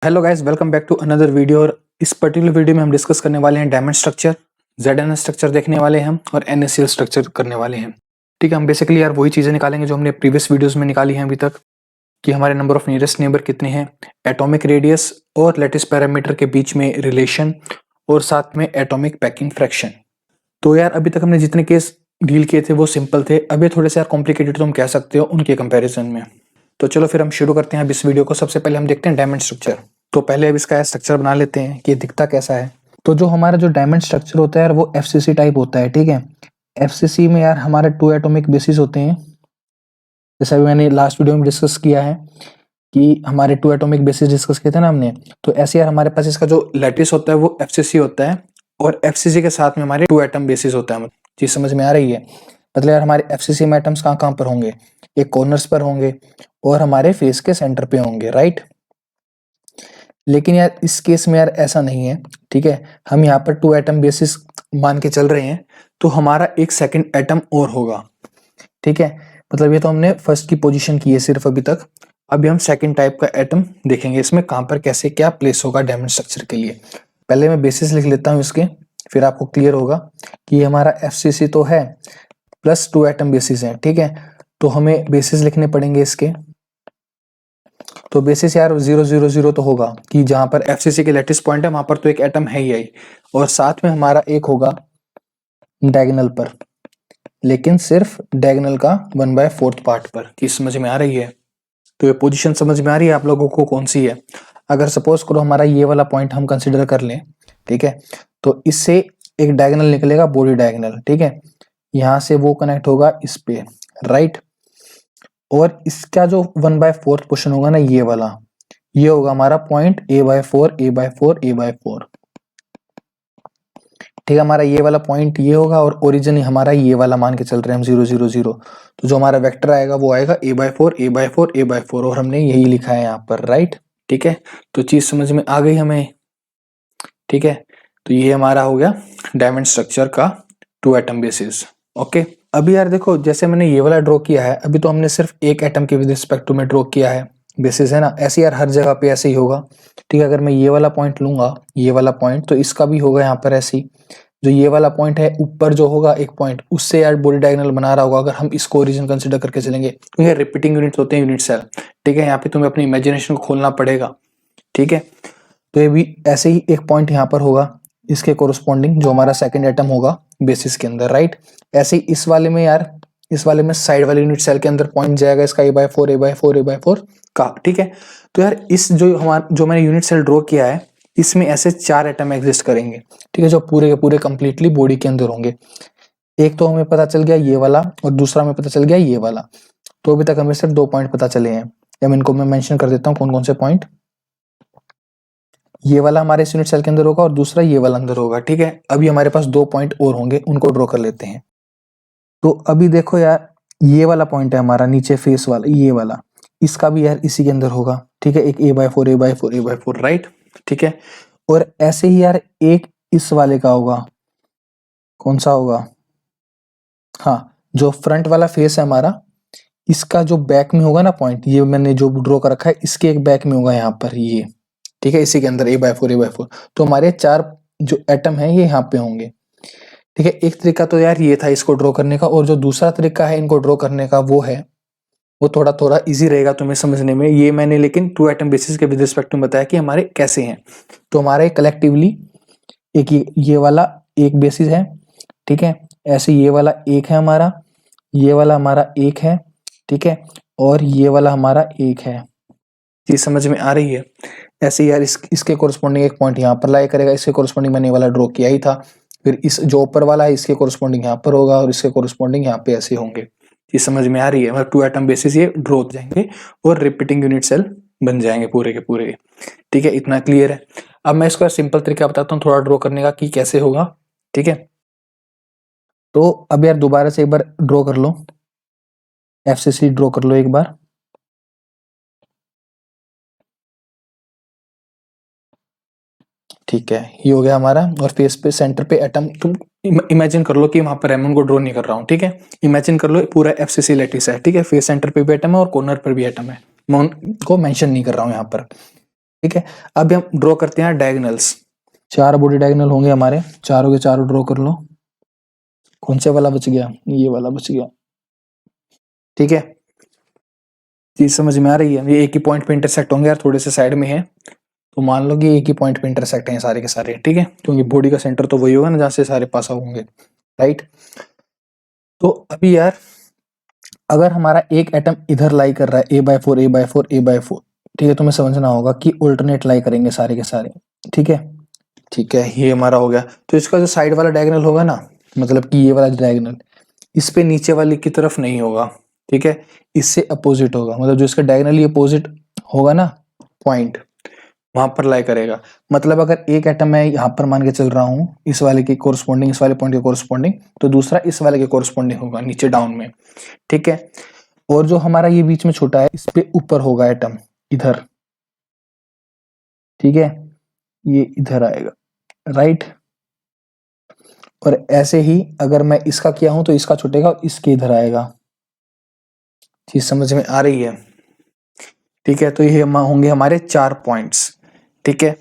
Hello guys, welcome back to another video. और इस particular video में हम डिस्कस करने वाले हैं डायमंड स्ट्रक्चर, ZNS स्ट्रक्चर देखने वाले हैं हम और NaCl स्ट्रक्चर करने वाले हैं। ठीक है, हम बेसिकली यार वही चीज़ें निकालेंगे जो हमने प्रीवियस वीडियोस में निकाली हैं अभी तक, कि हमारे नंबर ऑफ नियरेस्ट नेबर कितने हैं, एटॉमिक रेडियस और लैटिस पैरामीटर के बीच में रिलेशन, और साथ में एटॉमिक पैकिंग फ्रैक्शन। तो यार अभी तक हमने जितने केस डील किए थे वो सिंपल थे, अभी थोड़े से यार कॉम्प्लिकेटेड तो हम कह सकते हो उनके कंपेरिजन में। तो चलो फिर हम शुरू करते हैं अब इस वीडियो को। सबसे पहले हम देखते हैं डायमंड स्ट्रक्चर। तो पहले अब इसका स्ट्रक्चर बना लेते हैं कि दिखता कैसा है। तो जो हमारा जो डायमंड स्ट्रक्चर होता है यार वो FCC टाइप होता है। ठीक है, FCC में यार हमारे 2 एटॉमिक बेसिस होते हैं, जैसा भी मैंने लास्ट वीडियो में डिस्कस किया है कि हमारे 2 एटॉमिक बेसिस डिस्कस किए थे ना हमने। तो ऐसे यार हमारे पास इसका जो लैटिस होता है वो FCC होता है, और FCC के साथ में हमारे 2 एटम बेसिस होता है। चीज समझ में आ रही है? मतलब यार हमारे FCC में एटम्स कहाँ कहाँ पर होंगे, एक कॉर्नर्स पर होंगे और हमारे फेस के सेंटर पे होंगे, राइट। लेकिन यार इस केस में यार ऐसा नहीं है। ठीक है, हम यहाँ पर 2 एटम बेसिस मान के चल रहे हैं, तो हमारा एक सेकंड एटम और होगा। ठीक है, मतलब ये तो हमने फर्स्ट की पोजीशन की है सिर्फ अभी तक। अभी हम सेकंड टाइप का एटम देखेंगे, इसमें कहां पर कैसे क्या प्लेस होगा डायमंड स्ट्रक्चर के लिए। पहले मैं बेसिस लिख लेता हूं इसके, फिर आपको क्लियर होगा कि ये हमारा FCC तो है प्लस 2 एटम बेसिस है। ठीक है, तो हमें बेसिस लिखने पड़ेंगे इसके। तो बेसिस यार 0 0 0 तो होगा कि जहां पर FCC के लैटिस पॉइंट है वहां पर तो एक एटम है ही, और साथ में हमारा एक होगा डायगोनल पर, लेकिन सिर्फ डायगोनल का 1/4 पार्ट पर। कि समझ में आ रही है? तो ये पोजीशन समझ में आ रही है आप लोगों को कौन सी है? अगर सपोज करो हमारा ये वाला पॉइंट हम कंसिडर कर लें, ठीक है, तो इससे एक डायगोनल निकलेगा, बॉडी डायगोनल। ठीक है, यहां से वो कनेक्ट होगा इस पे, राइट। और इसका जो 1/4 पोर्शन होगा ना, ये वाला, ये होगा हमारा पॉइंट A/4 A/4 A/4। ठीक है, हमारा ये वाला पॉइंट ये होगा, और ओरिजिन हमारा ये वाला मान के चल रहे हैं हम 0 0 0। तो जो हमारा वेक्टर आएगा वो आएगा A/4 A/4 A/4, और हमने यही लिखा है यहाँ पर, राइट। ठीक है, तो चीज समझ में आ गई हमें। ठीक है, तो ये हमारा हो गया डायमंड स्ट्रक्चर का 2 एटम बेसिस। ओके, अभी यार देखो, जैसे मैंने ये वाला ड्रॉ किया है, अभी तो हमने सिर्फ एक एटम के विद रिस्पेक्ट टू में ड्रॉ किया है, बेसिस है ना। ऐसे यार हर जगह पे ऐसे ही होगा। ठीक है, अगर मैं ये वाला पॉइंट लूंगा, ये वाला पॉइंट, तो इसका भी होगा यहाँ पर ऐसे ही। जो ये वाला पॉइंट है ऊपर जो होगा एक पॉइंट, उससे यार बॉडी डायगोनल बना रहा होगा, अगर हम इसको ओरिजिन कंसीडर करके चलेंगे, क्योंकि रिपीटिंग यूनिट्स होते हैं, यूनिट सेल। ठीक है, यहाँ पे तुम्हें अपनी इमेजिनेशन को खोलना पड़ेगा। ठीक है, तो ये भी ऐसे ही एक पॉइंट यहाँ पर होगा इसके कोरोस्पॉन्डिंग, जो हमारा सेकंड एटम होगा बेसिस के अंदर, राइट। ऐसे ही इस वाले में यार, इस वाले में साइड वाले यूनिट सेल के अंदर पॉइंट जाएगा इसका A/4 A/4 A/4 का। ठीक है, तो यार इस जो मैंने यूनिट सेल ड्रॉ किया है, इसमें ऐसे 4 एटम एग्जिस्ट करेंगे। ठीक है, जो पूरे के पूरे कंप्लीटली बॉडी के अंदर होंगे। एक तो हमें पता चल गया ये वाला, और दूसरा हमें पता चल गया ये वाला। तो अभी तक हमें सिर्फ 2 पॉइंट पता चले हैं, या मैं इनको मेंशन कर देता हूँ कौन कौन से पॉइंट। ये वाला हमारे इस यूनिट सेल के अंदर होगा, और दूसरा ये वाला अंदर होगा। ठीक है, अभी हमारे पास 2 पॉइंट और होंगे, उनको ड्रॉ कर लेते हैं। तो अभी देखो यार, ये वाला पॉइंट है हमारा नीचे फेस वाला, ये वाला, इसका भी यार इसी के अंदर होगा। ठीक है, एक A/4 A/4 A/4, राइट। ठीक है, और ऐसे ही यार एक इस वाले का होगा, कौन सा होगा, हाँ, जो फ्रंट वाला फेस है हमारा, इसका जो बैक में होगा ना पॉइंट, ये मैंने जो ड्रॉ कर रखा है, इसके एक बैक में होगा यहाँ पर ये। ठीक है, इसी के अंदर A/4 A/4। तो हमारे 4 जो एटम है ये यहाँ पे होंगे। ठीक है, एक तरीका तो यार ये था इसको ड्रॉ करने का, और जो दूसरा तरीका है इनको ड्रॉ करने का वो है, वो थोड़ा थोड़ा इजी रहेगा तुम्हें समझने में। ये मैंने लेकिन 2 एटम बेसिस के विद रिस्पेक्ट में बताया कि हमारे कैसे हैं। तो हमारे कलेक्टिवली एक ये वाला एक बेसिस है। ठीक है, ऐसे ये वाला एक है हमारा, ये वाला हमारा एक है। ठीक है, और ये वाला हमारा एक है। चीज समझ में आ रही है? ऐसे यार इसके कोरस्पॉन्डिंग एक पॉइंट यहाँ पर लाई करेगा, इसके कोरस्पॉन्डिंग मैंने ये वाला ड्रॉ किया ही था। फिर इस जो ऊपर वाला है इसके कोरस्पॉन्डिंग यहाँ पर होगा, और इसके कोरस्पॉन्डिंग यहाँ पे ऐसे होंगे। चीज समझ में आ रही है? मतलब 2 एटम बेसिस ये ड्रॉ हो जाएंगे, और रिपीटिंग यूनिट सेल बन जाएंगे पूरे के पूरे। ठीक है, इतना क्लियर है? अब मैं इसका सिंपल तरीका बताता हूँ थोड़ा ड्रॉ करने का कि कैसे होगा। ठीक है, तो अब यार दोबारा से एक बार ड्रॉ कर लो, FCC ड्रॉ कर लो एक बार। ठीक है, ये हो गया हमारा, और फेस पे सेंटर पे एटम, तुम इमेजिन कर लो कि वहां पर रेमन को ड्रॉ नहीं कर रहा हूँ। ठीक है, इमेजिन कर लो पूरा FCC लैटिस है। ठीक है, फेस सेंटर पे भी एटम है और कॉर्नर पर भी एटम है, मैं उनको मेंशन नहीं कर रहा हूँ यहाँ पर। ठीक है, अब हम ड्रॉ करते हैं डायगोनल्स। 4 बॉडी डायगोनल होंगे हमारे, चारों के चारों ड्रॉ कर लो। कौन से वाला बच गया? ये वाला बच गया। ठीक है, चीज समझ में आ रही है? ये एक ही पॉइंट पे इंटरसेक्ट होंगे यार, थोड़े से साइड में है तो मान लो कि एक ही पॉइंट पे इंटरसेक्ट हैं सारे के सारे। ठीक है, क्योंकि बॉडी का सेंटर तो वही होगा ना जहां से सारे पास आउट होंगे, राइट। तो अभी यार अगर हमारा एक एटम इधर लाई कर रहा है a/4 a/4 a/4, ठीक है, तुम्हें समझना होगा कि अल्टरनेट लाई करेंगे सारे के सारे। ठीक है, ठीक है, ये हमारा हो गया। तो इसका जो साइड वाला डायगोनल होगा ना, मतलब कि ये वाला डायगोनल, इस पे नीचे वाली की तरफ नहीं होगा। ठीक है, इससे अपोजिट होगा, मतलब जो इसका डायगोनली अपोजिट होगा ना पॉइंट, वहां पर लाई करेगा। मतलब अगर एक एटम मैं यहाँ पर मान के चल रहा हूँ इस वाले के कोरस्पॉन्डिंग, इस वाले पॉइंट के कोरस्पॉन्डिंग, तो दूसरा इस वाले के कोरस्पॉन्डिंग होगा नीचे डाउन में। ठीक है, और जो हमारा ये बीच में छोटा है इस पे ऊपर होगा एटम इधर। ठीक है, ये इधर आएगा, राइट। और ऐसे ही अगर मैं इसका किया हूं तो इसका छूटेगा और इसके इधर आएगा। चीज समझ में आ रही है? ठीक है, तो ये होंगे हमारे 4 पॉइंट्स। ठीक है,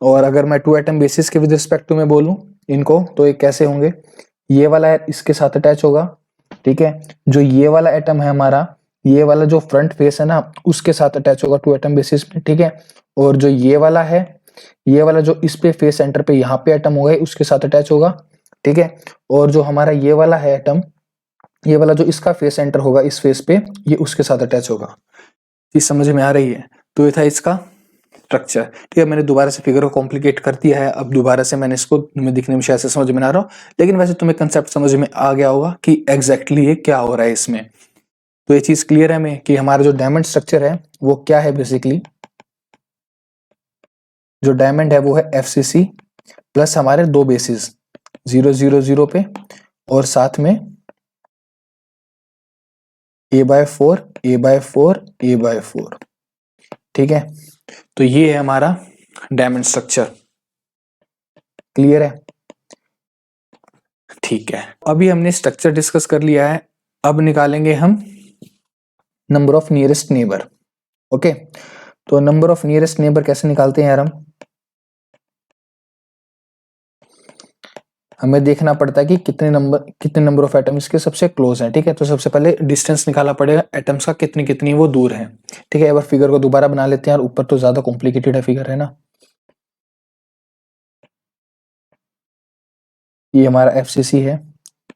और अगर मैं 2 एटम बेसिस के विद रिस्पेक्ट टू में बोलूं इनको, तो ये कैसे होंगे? ये वाला इसके साथ अटैच होगा। ठीक है, जो ये वाला एटम है हमारा, ये वाला जो फ्रंट फेस है ना, उसके साथ अटैच होगा 2 एटम बेसिस में। ठीक है, और जो ये वाला है, ये वाला जो इस पे फेस सेंटर पे यहाँ पे एटम होगा उसके साथ अटैच होगा। ठीक है, और जो हमारा ये वाला है एटम, ये वाला जो इसका फेस सेंटर होगा इस फेस पे, ये उसके साथ अटैच होगा। चीज समझ में आ रही है? तो ये था इसका स्ट्रक्चर। ठीक है, मैंने दोबारा से फिगर को कॉम्प्लिकेट कर दिया है, अब दोबारा से मैंने इसको तुम्हें दिखने में शायद से समझ में ना आ रहा हो, लेकिन वैसे तुम्हें कंसेप्ट समझ में आ गया होगा कि एग्जैक्टली ये क्या हो रहा है इसमें। तो ये चीज क्लियर है हमें कि हमारा जो डायमंड स्ट्रक्चर है वो क्या है। बेसिकली जो डायमंड है वो है FCC प्लस हमारे 2 बेसिस 0 0 0 पे, और साथ में a/4 a/4 a/4। ठीक है, तो ये है हमारा डायमंड स्ट्रक्चर। क्लियर है? ठीक है, अभी हमने स्ट्रक्चर डिस्कस कर लिया है, अब निकालेंगे हम number of nearest neighbour. Okay, तो नंबर ऑफ नियरेस्ट नेबर कैसे निकालते हैं यार? हमें देखना पड़ता है कि कितने नंबर ऑफ एटम्स के सबसे क्लोज हैं। ठीक है, तो सबसे पहले डिस्टेंस निकालना पड़ेगा एटम्स का, कितनी कितनी वो दूर हैं। ठीक है, एक बार फिगर को दोबारा बना लेते हैं यार, ऊपर तो ज्यादा कॉम्प्लिकेटेड है फिगर, है ना। ये हमारा FCC है।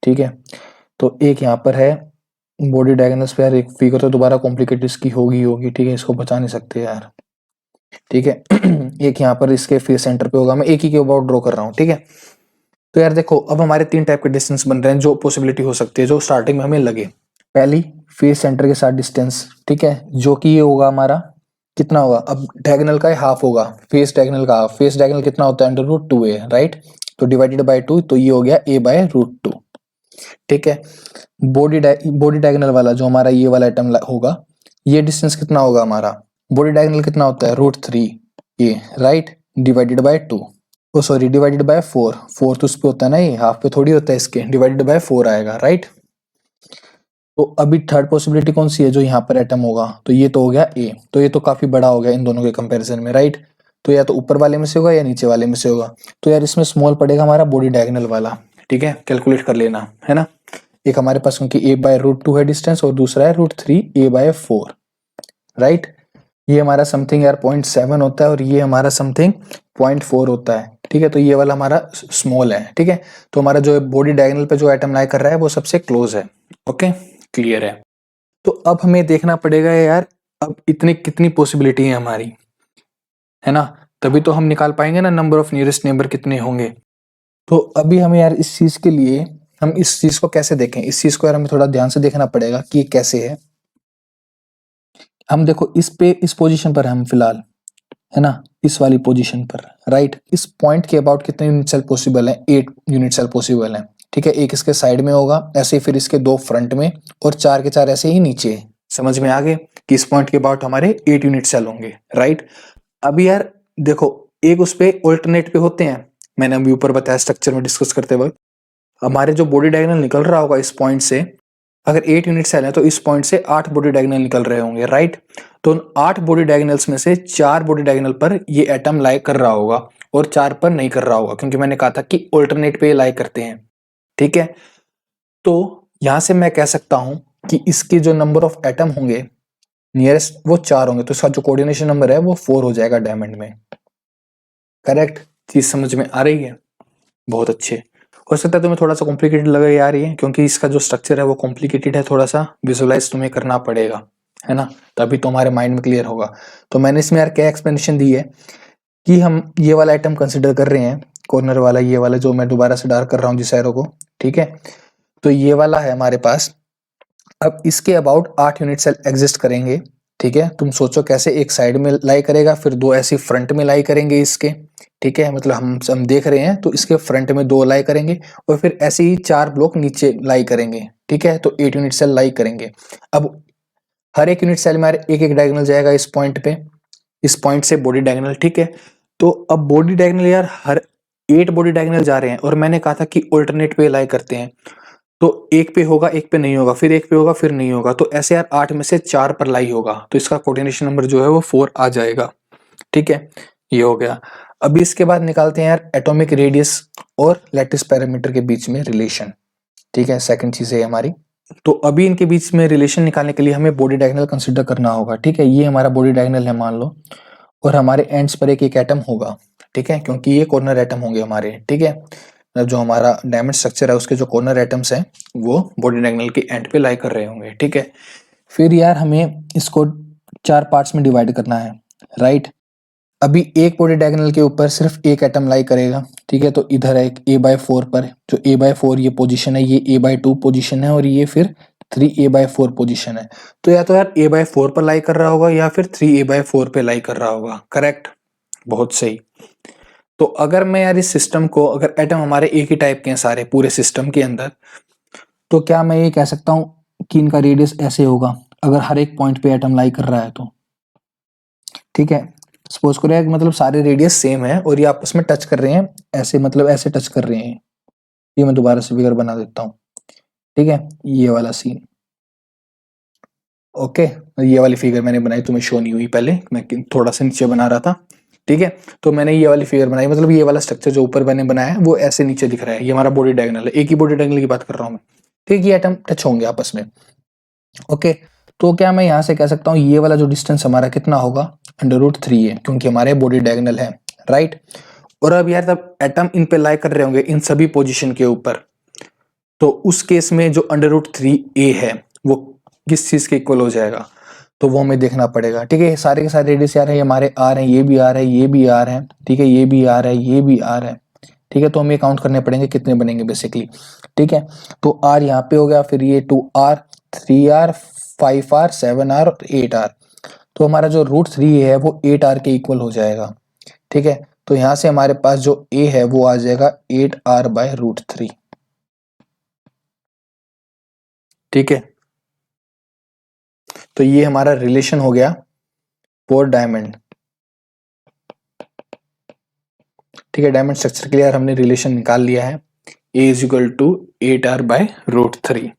ठीक है, तो एक यहाँ पर है बॉडी डायगोनल्स पे यार, एक फिगर तो दोबारा कॉम्प्लिकेटेड इसकी होगी। ठीक है, इसको बचा नहीं सकते यार। ठीक है एक यहाँ पर इसके फेस सेंटर पे होगा, मैं एक ही के अबाउट ड्रॉ कर रहा हूँ। ठीक है, तो यार देखो अब हमारे 3 टाइप के डिस्टेंस बन रहे हैं जो पॉसिबिलिटी हो सकती है, जो स्टार्टिंग में हमें लगे। पहली फेस सेंटर के साथ डिस्टेंस, ठीक है, जो कि ये होगा हमारा कितना होगा? अब डायगोनल का हाफ होगा, फेस डायगोनल का हाफ। फेस डायगोनल कितना होता है? √2a, right. तो डिवाइडेड बाय 2, तो ये हो गया a/√2। ठीक है, बॉडी डायगोनल वाला जो हमारा ये वाला आइटम होगा, ये डिस्टेंस कितना होगा हमारा? बॉडी डायगोनल कितना होता है? √3a, right, divided by 2। Oh sorry, divided by 4। 4 तो उस पे होता है ना, ये हाफ पे थोड़ी होता है इसके, डिवाइडेड बाय 4 आएगा, राइट। तो अभी थर्ड पॉसिबिलिटी कौन सी है? जो यहाँ पर एटम होगा, तो ये तो हो गया A, तो ये तो काफी बड़ा हो गया इन दोनों के कंपैरिजन में, राइट। तो या तो ऊपर वाले में से होगा या नीचे वाले में से होगा। तो यार इसमें स्मॉल पड़ेगा हमारा बॉडी डायगोनल वाला। ठीक है, कैलकुलेट कर लेना, है ना। एक हमारे पास क्योंकि a/√2 है डिस्टेंस, और दूसरा है √3a/4, राइट। ये हमारा समथिंग यार 0.7 होता है, और ये हमारा समथिंग 0.4 होता है। ठीक है, तो ये वाला हमारा स्मॉल है। ठीक है, तो हमारा जो बॉडी डायगोनल पे जो एटम लाई कर रहा है वो सबसे क्लोज है। ओके, क्लियर है। तो अब हमें देखना पड़ेगा यार, अब इतनी कितनी पॉसिबिलिटी है हमारी, है ना, तभी तो हम निकाल पाएंगे ना नंबर ऑफ नियरेस्ट नेबर कितने होंगे। तो अभी हमें यार इस चीज के लिए हम इस चीज को कैसे देखें, इस चीज को यार हमें थोड़ा ध्यान से देखना पड़ेगा कि ये कैसे है। हम देखो इस पोजीशन पर हम फिलहाल, है ना, इस वाली पोजीशन पर, राइट। इस पॉइंट के अबाउट कितने यूनिट सेल पॉसिबल है? 8 यूनिट सेल पॉसिबल है। ठीक है, एक इसके साइड में होगा ऐसे, फिर इसके 2 फ्रंट में, और 4 के 4 ऐसे ही नीचे। समझ में आ गए कि इस पॉइंट के अबाउट हमारे 8 यूनिट सेल होंगे, राइट। अभी यार देखो, एक उस पे ऑल्टरनेट पे होते हैं, मैंने अभी ऊपर बताया स्ट्रक्चर में डिस्कस करते वक्त। हमारे जो बॉडी डायगोनल निकल रहा होगा इस पॉइंट से, अगर 8 यूनिट सेल है तो इस पॉइंट से 8 बॉडी डायगोनल निकल रहे होंगे, राइट। तो उन 8 बॉडी डायगोनल्स में से 4 बॉडी डायगोनल पर ये एटम लाई कर रहा होगा और 4 पर नहीं कर रहा होगा, क्योंकि मैंने कहा था कि ऑल्टरनेट पे लाई करते हैं, ठीक है। तो यहां से मैं कह सकता हूं कि इसके जो नंबर ऑफ एटम होंगे नियरेस्ट वो 4 होंगे, तो इसका जो कोऑर्डिनेशन नंबर है वो 4 हो जाएगा डायमंड में। करेक्ट, चीज समझ में आ रही है? बहुत अच्छे। हो सकता है तुम्हें थोड़ा सा कॉम्प्लिकेटेड लगे यार ये, क्योंकि इसका जो स्ट्रक्चर है वो कॉम्प्लिकेटेड है, थोड़ा सा विजुअलाइज तुम्हें करना पड़ेगा, है ना, तभी तुम्हारे माइंड में क्लियर होगा। तो मैंने इसमें यार क्या एक्सप्लेनेशन दी है कि हम ये वाला आइटम कंसिडर कर रहे हैं, कॉर्नर वाला, ये वाला जो मैं दोबारा से डार्क कर रहा हूँ जिस एरो को, ठीक है। तो ये वाला है हमारे पास। अब इसके अबाउट 8 यूनिट सेल एग्जिस्ट करेंगे, ठीक है। तुम सोचो कैसे, एक साइड में लाई करेगा, फिर 2 ऐसे फ्रंट में लाई करेंगे इसके, ठीक है, मतलब हम देख रहे हैं तो इसके फ्रंट में 2 लाई करेंगे और फिर ऐसे ही 4 ब्लॉक नीचे लाई करेंगे, ठीक है। तो 8 यूनिट सेल लाई करेंगे। अब हर एक यूनिट सेल में एक एक डायगोनल जाएगा इस पॉइंट पे, इस पॉइंट से बॉडी डायगोनल, ठीक है। तो अब बॉडी डायगोनल यार हर 8 बॉडी डायगोनल जा रहे हैं और मैंने कहा था कि ऑल्टरनेट पे लाई करते हैं, तो एक पे होगा, एक पे नहीं होगा, फिर एक पे होगा, फिर नहीं होगा, तो ऐसे यार 8 में से 4 पर लाई होगा, तो इसका कोऑर्डिनेशन नंबर जो है वो 4 आ जाएगा, ठीक है। ये हो गया। अभी इसके बाद निकालते हैं यार एटॉमिक रेडियस और लैटिस पैरामीटर के बीच में रिलेशन, ठीक है, सेकंड चीज है हमारी। तो अभी इनके बीच में रिलेशन निकालने के लिए हमें बॉडी डायगोनल कंसीडर करना होगा, ठीक है। ये हमारा बॉडी डायगोनल है मान लो, और हमारे एंड्स पर एक एक एटम होगा, ठीक है, क्योंकि ये कॉर्नर एटम होंगे हमारे, ठीक है। जो हमारा डायमंड स्ट्रक्चर है उसके जो कॉर्नर एटम्स हैं वो बॉडी डायगोनल के एंड पे लाई कर रहे होंगे, ठीक है। फिर यार हमें इसको 4 पार्ट्स में डिवाइड करना है, राइट। अभी एक बॉडी डायगोनल के ऊपर सिर्फ एक एटम लाई करेगा, ठीक है। तो इधर है एक a/4 पर, जो a/4 ये पोजीशन है, ये a/2 पोजीशन है, और ये फिर 3a/4 पोजीशन है। तो या तो यार a/4 पर लाई कर रहा होगा या फिर 3a/4 पे लाई कर रहा होगा, करेक्ट, बहुत सही। तो अगर मैं यार इस सिस्टम को, अगर एटम हमारे एक ही टाइप के हैं सारे पूरे सिस्टम के अंदर, तो क्या मैं ये कह सकता हूँ कि इनका रेडियस ऐसे होगा, अगर हर एक पॉइंट पे एटम लाई कर रहा है तो, ठीक है। सपोज करो यार मतलब सारे रेडियस सेम है और ये आपस में टच कर रहे हैं, ऐसे मतलब ऐसे टच कर रहे हैं। ये मैं दोबारा से फिगर बना देता हूँ, ठीक है, ये वाला सीन, ओके। ये वाली फिगर मैंने बनाई, तुम्हें शो नहीं हुई पहले, मैं थोड़ा सा नीचे बना रहा था, ठीक है। तो मैंने ये वाली फिगर बनाई, मतलब ये वाला स्ट्रक्चर जो ऊपर मैंने बनाया है वो ऐसे नीचे दिख रहा है, ये हमारा बॉडी डायगोनल है, एक ही बॉडी डायगोनल की बात कर रहा हूँ मैं, ठीक है। ये एटम टच होंगे आपस में, ओके। तो क्या मैं यहाँ से कह सकता हूँ ये वाला जो डिस्टेंस हमारा कितना होगा, √3 है, क्योंकि हमारे बॉडी डायगोनल है, राइट। और अब यार तब एटम इन पे लाई कर रहे होंगे इन सभी पोजीशन के ऊपर, तो उस केस में जो √3a है वो किस चीज के इक्वल हो जाएगा, तो वो हमें देखना पड़ेगा, ठीक है। सारे के सारे रेडियस यार है हमारे आर हैं, ये भी आर है, ये भी आर है, ठीक है, ये भी आर है, ये भी आर है, ठीक है। तो हमें काउंट करने पड़ेंगे कितने बनेंगे बेसिकली, ठीक है। तो आर यहाँ पे हो गया, फिर ये 2r, 3r, 5r, 7r और 8r, तो हमारा जो √3 है वो 8r के इक्वल हो जाएगा, ठीक है। तो यहां से हमारे पास जो a है वो आ जाएगा 8r/√3, ठीक है। तो ये हमारा रिलेशन हो गया फॉर डायमंड, ठीक है। डायमंड स्ट्रक्चर के लिए हमने रिलेशन निकाल लिया है, a = 8r/√3।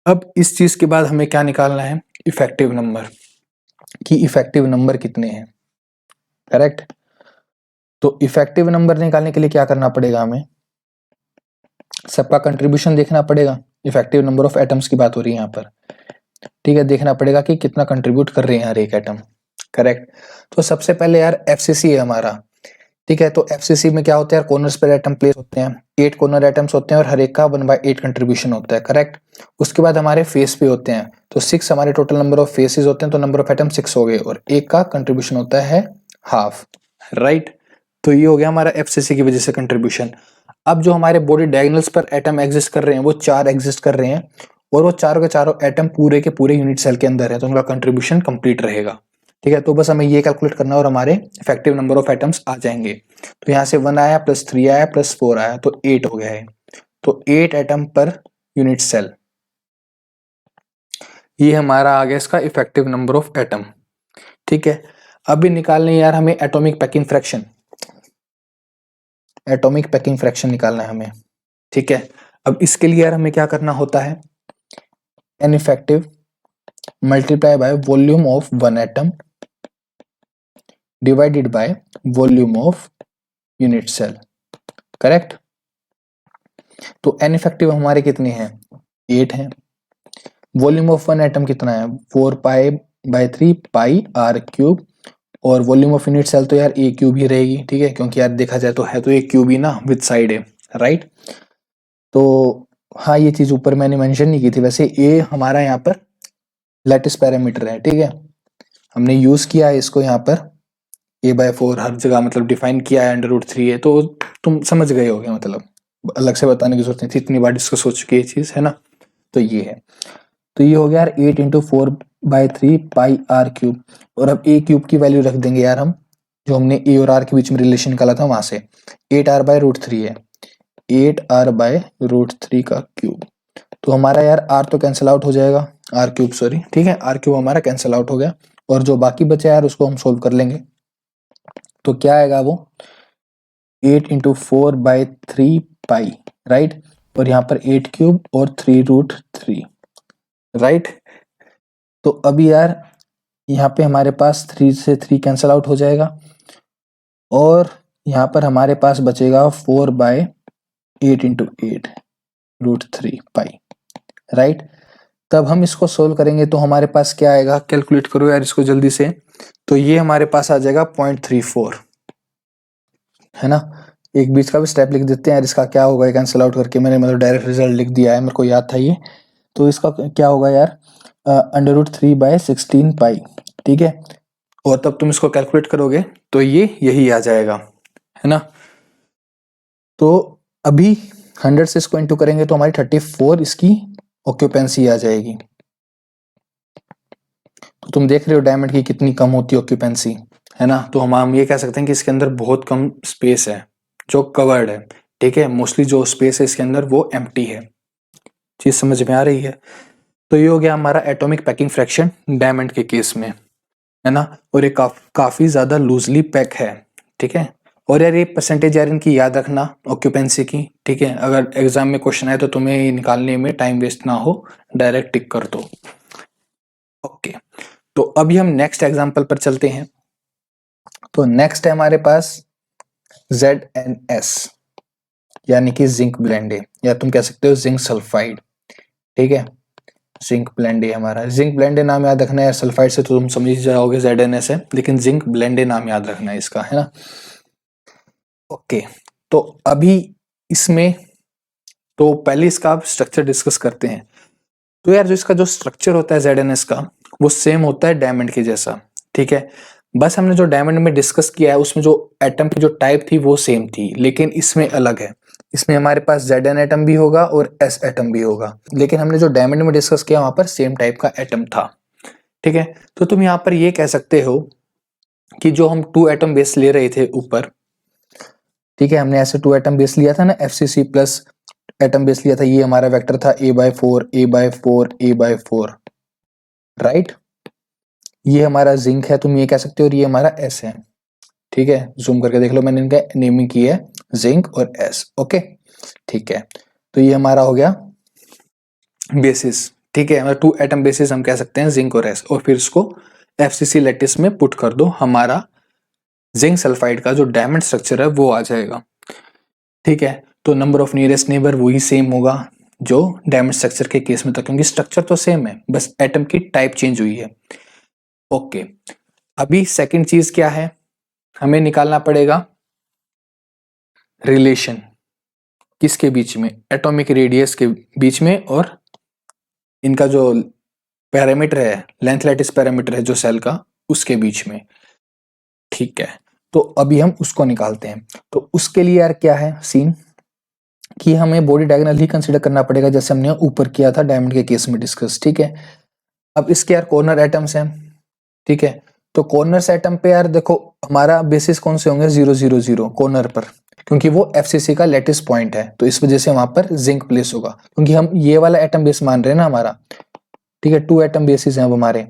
अब इस चीज के बाद हमें क्या निकालना है, इफेक्टिव नंबर, कि इफेक्टिव नंबर कितने हैं, करेक्ट। तो इफेक्टिव नंबर निकालने के लिए क्या करना पड़ेगा, हमें सबका कंट्रीब्यूशन देखना पड़ेगा। इफेक्टिव नंबर ऑफ एटम्स की बात हो रही है यहाँ पर, ठीक है। देखना पड़ेगा कि कितना कंट्रीब्यूट कर रहे हैं हर एक एटम, करेक्ट। तो सबसे पहले यार FCC है हमारा, ठीक है। तो FCC में क्या होता है, कॉर्नर्स पर एटम प्लेस होते हैं, 8 कॉर्नर एटम्स होते हैं और हर एक का 1/8 कंट्रीब्यूशन होता है, करेक्ट। उसके बाद हमारे फेस पे होते हैं, तो 6 हमारे टोटल नंबर ऑफ फेसेस होते हैं, तो नंबर ऑफ एटम 6 हो गए और एक का कंट्रीब्यूशन होता है हाफ, राइट। तो ये हो गया हमारा FCC की वजह से कंट्रीब्यूशन। अब जो हमारे बॉडी डायगोनल्स पर एटम एग्जिस्ट कर रहे हैं वो 4 एग्जिस्ट कर रहे हैं, और वो चारों के चारों एटम पूरे के पूरे यूनिट सेल के अंदर है, तो उनका कंट्रीब्यूशन कंप्लीट रहेगा, ठीक है। तो बस हमें ये कैलकुलेट करना और हमारे इफेक्टिव नंबर ऑफ एटम्स आ जाएंगे। तो यहाँ से 1 आया, +3 आया, +4 आया, तो 8 हो गया है। तो 8 एटम पर यूनिट सेल, ये हमारा आ गया इसका इफेक्टिव नंबर ऑफ एटम, ठीक है। अभी निकालने यार हमें atomic packing fraction, atomic packing fraction निकालना है हमें, ठीक है। अब इसके लिए यार हमें क्या करना होता है, N effective multiply by volume of one atom divided by volume of unit cell, correct. तो N इफेक्टिव हमारे कितने हैं, 8 हैं। वॉल्यूम ऑफ वन एटम कितना है, 4π/3 पाई आर क्यूब, और वॉल्यूम ऑफ यूनिट सेल तो यार ए क्यूब ही रहेगी, ठीक है, क्योंकि यार देखा जाए तो है तो ए क्यूब ही ना, विद साइड है, राइट। तो हाँ, ये चीज ऊपर मैंने मेंशन नहीं की थी, वैसे ए हमारा यहाँ पर लैटिस पैरामीटर है, ठीक है, हमने यूज किया है इसको यहाँ पर a/4 हर जगह मतलब डिफाइन किया है, √3 है, तो तुम समझ गए होगे, मतलब अलग से बताने की जरूरत नहीं थी, इतनी बार डिस्कस हो चुकी है ये चीज, है ना। तो ये है, तो ये हो गया यार 8 × 4/3 पाई आर क्यूब, और अब ए क्यूब की वैल्यू रख देंगे यार हम, जो हमने ए और आर के बीच में रिलेशन निकाला था वहां से, 8r/√3 है, 8r/√3 का क्यूब, तो हमारा यार आर तो कैंसिल आउट हो जाएगा, आर क्यूब सॉरी, ठीक है, आर क्यूब हमारा कैंसिल आउट हो गया, और जो बाकी बचे यार उसको हम सोल्व कर लेंगे। तो क्या आएगा वो 8 × 4/3 पाई, राइट, और यहाँ पर 8 क्यूब और 3√3, राइट। तो अभी यार यहाँ पे हमारे पास 3 से 3 कैंसिल आउट हो जाएगा, और यहाँ पर हमारे पास बचेगा 4/8 × 8√3 पाई, राइट। तब हम इसको सोल्व करेंगे तो हमारे पास क्या आएगा, कैलकुलेट करो यार इसको जल्दी से, तो ये हमारे पास आ जाएगा 0.34, है ना। एक बीच का भी स्टेप लिख देते हैं यार, इसका क्या होगा कैंसिल आउट करके, मैंने मतलब डायरेक्ट रिजल्ट लिख दिया है, मेरे को याद था ये, तो इसका क्या होगा यार √3/16 पाई, ठीक है, और तब तुम इसको कैलकुलेट करोगे तो ये यही आ जाएगा, है ना। तो अभी 100 से इसको इंटू करेंगे तो हमारी 34 इसकी ऑक्यूपेंसी आ जाएगी। तो तुम देख रहे हो डायमंड की कितनी कम होती है ऑक्यूपेंसी, है ना। तो हम ये कह सकते हैं कि इसके अंदर बहुत कम स्पेस है जो कवर्ड है, ठीक है, मोस्टली जो स्पेस है इसके अंदर वो एम्प्टी है। चीज समझ में आ रही है। तो ये हो गया हमारा एटॉमिक पैकिंग फ्रैक्शन डायमंड के केस में, है ना, और ये काफी ज्यादा लूजली पैक है, ठीक है। और यार ये परसेंटेज यार इनकी याद रखना ऑक्यूपेंसी की, ठीक है, अगर एग्जाम में क्वेश्चन आए तो तुम्हें ये निकालने में टाइम वेस्ट ना हो, डायरेक्ट टिक कर दो। ओके, तो अभी हम नेक्स्ट एग्जाम्पल पर चलते हैं। तो नेक्स्ट है हमारे पास ZnS, यानी कि जिंक ब्लेंड है, या तुम कह सकते हो जिंक सल्फाइड, ठीक है, जिंक ब्लेंड है हमारा। जिंक ब्लेंड नाम याद रखना है, सल्फाइड से तो तुम समझ जाओगे ZnS है, लेकिन जिंक ब्लेंड नाम याद रखना है इसका, है ना। ओके, तो अभी इसमें तो पहले इसका स्ट्रक्चर डिस्कस करते हैं। तो यार जो इसका जो स्ट्रक्चर होता है ZnS का, वो सेम होता है डायमंड के जैसा, ठीक है, बस हमने जो डायमंड में डिस्कस किया है उसमें जो एटम की जो टाइप थी वो सेम थी, लेकिन इसमें अलग है। इसमें हमारे पास Zn एटम भी होगा और S एटम भी होगा, लेकिन हमने जो डायमंड में डिस्कस किया वहां पर सेम टाइप का एटम था, ठीक है। तो तुम यहाँ पर ये कह सकते हो कि जो हम 2 एटम बेस ले रहे थे ऊपर, ठीक है, हमने ऐसे 2 एटम बेस लिया था ना, FCC प्लस एटम बेस लिया था, ये हमारा वेक्टर था a/4 a/4 a/4, राइट। ये हमारा जिंक है, तुम ये कह सकते हो, और ये हमारा S है, ठीक है, जूम करके देख लो, मैंने इनका नेमिंग की है जिंक और S, ओके, ठीक है। तो ये हमारा हो गया बेसिस, ठीक है, मतलब 2 एटम बेसिस हम कह सकते हैं जिंक और S, और फिर इसको FCC लैटिस में पुट कर दो, हमारा जिंक सल्फाइड का जो डायमंड स्ट्रक्चर है वो आ जाएगा, ठीक है। तो नंबर ऑफ नियरेस्ट नेबर वही सेम होगा जो डायमंड स्ट्रक्चर के केस में था, क्योंकि स्ट्रक्चर तो सेम है, बस एटम की टाइप चेंज हुई है। ओके, अभी सेकंड चीज क्या है, हमें निकालना पड़ेगा रिलेशन किसके बीच में, एटॉमिक रेडियस के बीच में, और इनका जो पैरामीटर है, लेंथ लैटिस पैरामीटर है जो सेल का, उसके बीच में, ठीक है। तो अभी हम उसको निकालते हैं। तो उसके लिए यार क्या है सीन कि हमें बॉडी डायगोनल ही कंसीडर करना पड़ेगा, जैसे हमने ऊपर किया था डायमंड के केस में डिस्कस, ठीक है। अब इसके यार कॉर्नर एटम्स हैं, ठीक है, तो कॉर्नर एटम पे यार देखो हमारा बेसिस कौन से होंगे, 0 0 0 कॉर्नर पर, क्योंकि वो FCC का लेटेस पॉइंट है, तो इस वजह से वहां पर जिंक प्लेस होगा, क्योंकि हम ये वाला एटम बेस मान रहे हैं ना हमारा, ठीक है, 2 एटम बेसिस हैं अब हमारे,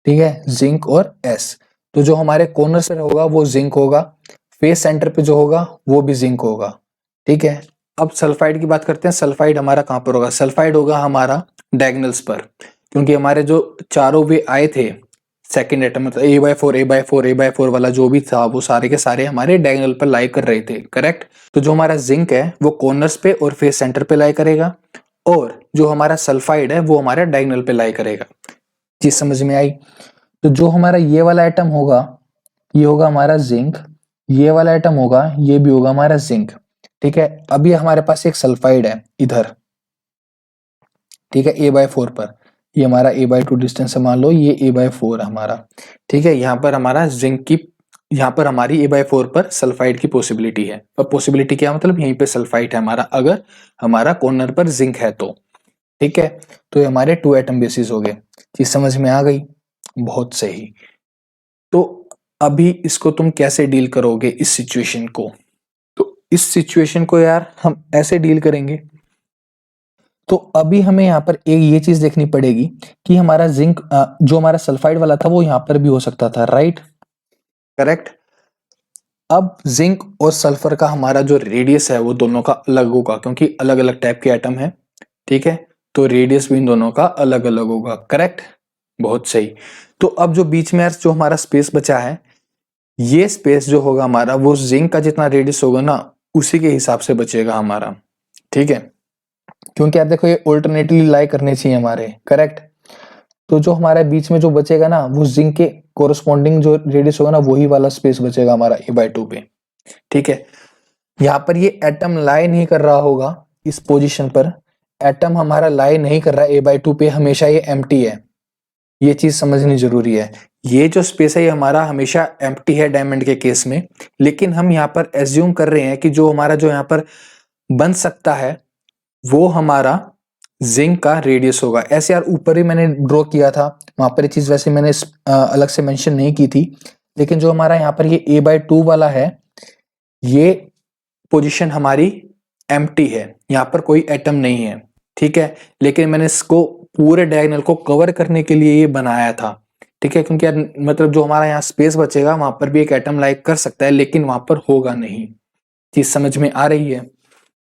ठीक है, जिंक और S। तो जो हमारे कॉर्नर से होगा वो जिंक होगा, फेस सेंटर पे जो होगा वो भी जिंक होगा, ठीक है। अब सल्फाइड की बात करते हैं, सल्फाइड हमारा कहां पर होगा, सल्फाइड होगा हमारा डायगोनल्स पर, क्योंकि हमारे जो चारों वे आए थे सेकंड एटम मतलब A/4 वाला जो भी था वो सारे के सारे हमारे डायगोनल पर लाई कर रहे थे, करेक्ट। तो जो हमारा जिंक है वो कॉर्नर्स पे और फेस सेंटर पे लाई करेगा, और जो हमारा सल्फाइड है वो हमारा डायगोनल पे लाई करेगा। चीज समझ में आई। तो जो हमारा ये वाला एटम होगा ये होगा हमारा जिंक, ये वाला एटम होगा ये भी होगा हमारा जिंक, ठीक है। अभी हमारे पास एक सल्फाइड है इधर, ठीक है, A/4 पर, ये हमारा A/2 डिस्टेंस है, मान लो ये A/4 हमारा, ठीक है। यहाँ पर हमारा जिंक की, यहाँ पर हमारी A/4 पर सल्फाइड की पॉसिबिलिटी है। अब पॉसिबिलिटी क्या मतलब, यहीं पे सल्फाइड है हमारा, अगर हमारा कॉर्नर पर जिंक है तो, ठीक है। तो ये हमारे 2 एटम बेसिस हो गए। चीज समझ में आ गई, बहुत सही। तो अभी इसको तुम कैसे डील करोगे इस सिचुएशन को, तो इस सिचुएशन को यार हम ऐसे डील करेंगे। तो अभी हमें यहाँ पर एक ये चीज देखनी पड़ेगी कि हमारा जिंक जो हमारा सल्फाइड वाला था वो यहाँ पर भी हो सकता था, राइट, करेक्ट। अब जिंक और सल्फर का हमारा जो रेडियस है वो दोनों का अलग होगा, क्योंकि अलग अलग टाइप के एटम है, ठीक है। तो रेडियस भी इन दोनों का अलग अलग होगा, करेक्ट, बहुत सही। तो अब जो बीच में जो हमारा स्पेस बचा है, ये स्पेस जो होगा हमारा वो जिंक का जितना रेडियस होगा ना उसी के हिसाब से बचेगा हमारा, ठीक है। क्योंकि आप देखो ये ऑल्टरनेटली लाई करने चाहिए हमारे, करेक्ट। तो जो हमारे बीच में जो बचेगा ना वो जिंक के कोरस्पॉन्डिंग जो रेडियस होगा ना वही वाला स्पेस बचेगा हमारा A/2 पे, ठीक है। यहाँ पर ये एटम लाई नहीं कर रहा होगा इस पोजीशन पर, एटम हमारा लाई नहीं कर रहा है A/2 पे, हमेशा ये एम्प्टी है, ये चीज समझनी जरूरी है। ये जो स्पेस है ये हमारा हमेशा एम्प्टी है डायमंड के केस में, लेकिन हम यहाँ पर एज्यूम कर रहे हैं कि जो हमारा जो यहाँ पर बन सकता है वो हमारा जिंक का रेडियस होगा। ऐसे यार ऊपर ही मैंने ड्रॉ किया था, वहां पर ये चीज वैसे मैंने अलग से मेंशन नहीं की थी, लेकिन जो हमारा यहाँ पर ये A/2 वाला है ये पोजीशन हमारी एम्प्टी है, यहाँ पर कोई एटम नहीं है, ठीक है। लेकिन मैंने इसको पूरे डायगोनल को कवर करने के लिए ये बनाया था, ठीक है, क्योंकि यार मतलब जो हमारा यहाँ स्पेस बचेगा वहां पर भी एक एटम लाइक कर सकता है, लेकिन वहां पर होगा नहीं। चीज समझ में आ रही है,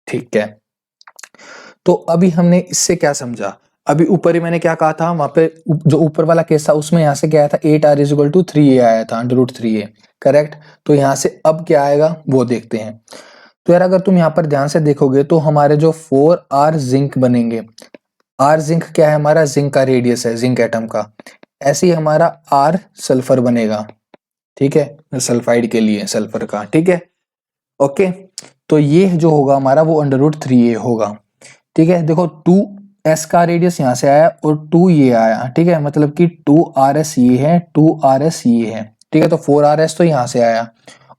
ठीक है। तो अभी हमने इससे क्या समझा, अभी ऊपर ही मैंने क्या कहा था, वहां पे जो ऊपर वाला केस था उसमें यहाँ से क्या आया था 8r = 3a आया था, √3a, करेक्ट। तो यहाँ से अब क्या आएगा वो देखते हैं। तो यार अगर तुम यहाँ पर ध्यान से देखोगे तो हमारे जो 4r जिंक बनेंगे, r जिंक क्या है, हमारा जिंक का रेडियस है जिंक एटम का, ऐसे ही हमारा r सल्फर बनेगा, ठीक है, सल्फाइड के लिए सल्फर का, ठीक है, ओके। तो ये जो होगा हमारा वो √3a होगा, ठीक है। देखो 2s का रेडियस यहाँ से आया और 2 ये आया, ठीक है, मतलब कि 2rs ये है, 2rs ये है, ठीक है। तो 4rs तो यहाँ से आया,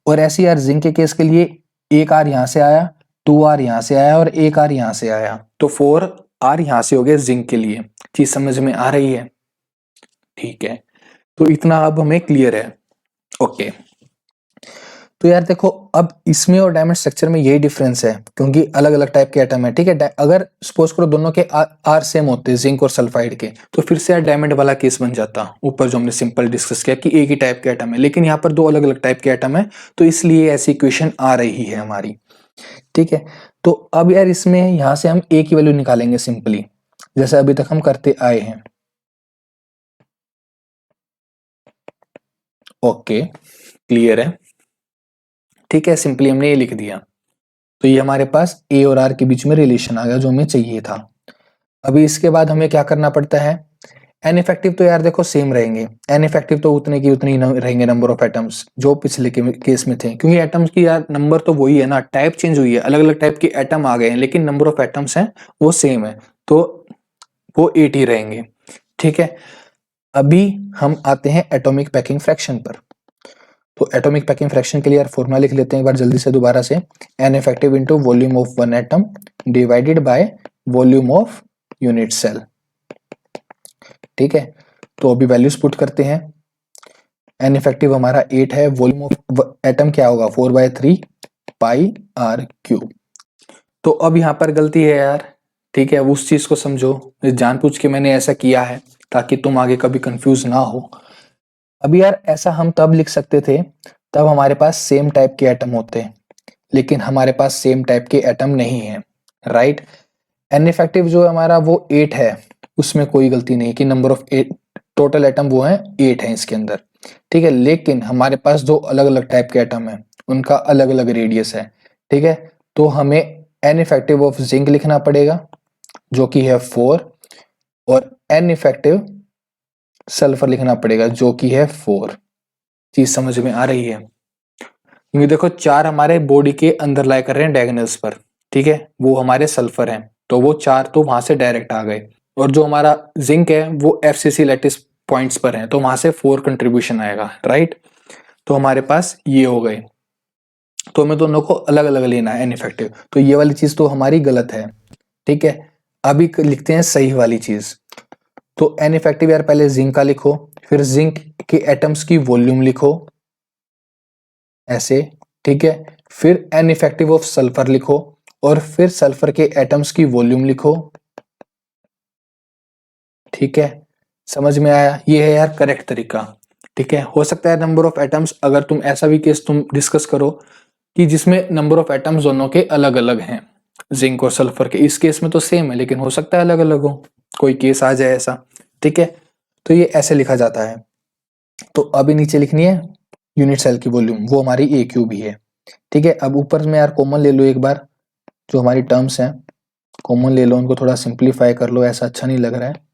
और ऐसे यार जिंक के केस के लिए एक r यहाँ से आया, 2r यहाँ से आया और एक r यहाँ से आया, तो 4r यहाँ से हो गया जिंक के लिए। चीज समझ में आ रही है, ठीक है। तो इतना अब हमें क्लियर है, ओके। तो यार देखो अब इसमें और डायमंड स्ट्रक्चर में यही डिफरेंस है, क्योंकि अलग अलग टाइप के एटम है, ठीक है। अगर सपोज करो दोनों के आर सेम होते जिंक और सल्फाइड के, तो फिर से यार डायमंड वाला केस बन जाता, ऊपर जो हमने सिंपल डिस्कस किया कि एक ही टाइप के एटम है, लेकिन यहाँ पर दो अलग अलग टाइप के एटम है, तो इसलिए ऐसी इक्वेशन आ रही है हमारी, ठीक है। तो अब यार इसमें यहाँ से हम ए की वैल्यू निकालेंगे सिंपली, जैसे अभी तक हम करते आए हैं, ओके, क्लियर है, ठीक है। सिंपली हमने ये लिख दिया, तो ये हमारे पास ए और आर के बीच में रिलेशन आ गया जो हमें चाहिए था। अभी इसके बाद हमें क्या करना पड़ता है, एन इफेक्टिव तो यार देखो सेम रहेंगे, एन इफेक्टिव तो उतने की उतनी रहेंगे नंबर ऑफ एटम्स जो पिछले केस में थे, क्योंकि एटम्स की यार नंबर तो वही है ना, टाइप चेंज हुई है, अलग अलग टाइप के एटम आ गए हैं, लेकिन नंबर ऑफ एटम्स हैं वो सेम है, तो वो 8 ही रहेंगे, ठीक है। अभी हम आते हैं एटॉमिक पैकिंग फ्रैक्शन पर। तो एटॉमिक पैकिंग फ्रैक्शन के लिए यार फॉर्मूला लिख लेते हैं एक बार जल्दी से दोबारा से, n effective into volume of one atom divided by volume of unit cell, ठीक है। तो अभी वैल्यूज पुट करते हैं, एन इफेक्टिव हमारा 8 है, वॉल्यूम ऑफ एटम क्या होगा 4/3 पाई आर क्यूब। तो अब यहाँ पर गलती है यार, ठीक है, उस चीज को समझो, जानबूझ के मैंने ऐसा किया है ताकि तुम आगे कभी कंफ्यूज ना हो। अभी यार ऐसा हम तब लिख सकते थे तब हमारे पास सेम टाइप के एटम होते, लेकिन हमारे पास सेम टाइप के एटम नहीं है, राइट। एन इफेक्टिव जो हमारा वो 8 है, उसमें कोई गलती नहीं कि नंबर ऑफ 8 टोटल एटम वो है 8 है इसके अंदर, ठीक है। लेकिन हमारे पास दो अलग अलग टाइप के एटम है, उनका अलग अलग रेडियस है, ठीक है। तो हमें एन इफेक्टिव ऑफ जिंक लिखना पड़ेगा जो कि है 4, और एन इफेक्टिव सल्फर लिखना पड़ेगा जो कि है 4। चीज समझ में आ रही है? क्योंकि देखो 4 हमारे बॉडी के अंदर लाई कर रहे हैं डायगोनल्स पर, ठीक है, वो हमारे सल्फर हैं, तो वो 4 तो वहां से डायरेक्ट आ गए। और जो हमारा जिंक है वो एफसीसी लैटिस पॉइंट्स पर है, तो वहां से 4 कंट्रीब्यूशन आएगा, राइट। तो हमारे पास ये हो गए, तो हमें दोनों को अलग अलग लेना है एन इफेक्टिव, तो ये वाली चीज तो हमारी गलत है, ठीक है। अभी लिखते हैं सही वाली चीज। तो एन इफेक्टिव यार पहले जिंक का लिखो, फिर जिंक के एटम्स की वॉल्यूम लिखो ऐसे, ठीक है। फिर एन इफेक्टिव ऑफ सल्फर लिखो, और फिर सल्फर के एटम्स की वॉल्यूम लिखो, ठीक है। समझ में आया? ये है यार करेक्ट तरीका, ठीक है। हो सकता है नंबर ऑफ एटम्स, अगर तुम ऐसा भी केस तुम डिस्कस करो कि जिसमें नंबर ऑफ एटम्स दोनों के अलग अलग हैं, जिंक और सल्फर के, इस केस में तो सेम है लेकिन हो सकता है अलग अलग हो, कोई केस आ जाए ऐसा, ठीक है। तो ये ऐसे लिखा जाता है। तो अभी नीचे लिखनी है यूनिट सेल की वॉल्यूम, वो हमारी ए क्यूब ही है, ठीक है। अब ऊपर में यार कॉमन ले लो एक बार, जो हमारी टर्म्स हैं कॉमन ले लो, उनको थोड़ा सिंप्लीफाई कर लो, ऐसा अच्छा नहीं लग रहा है।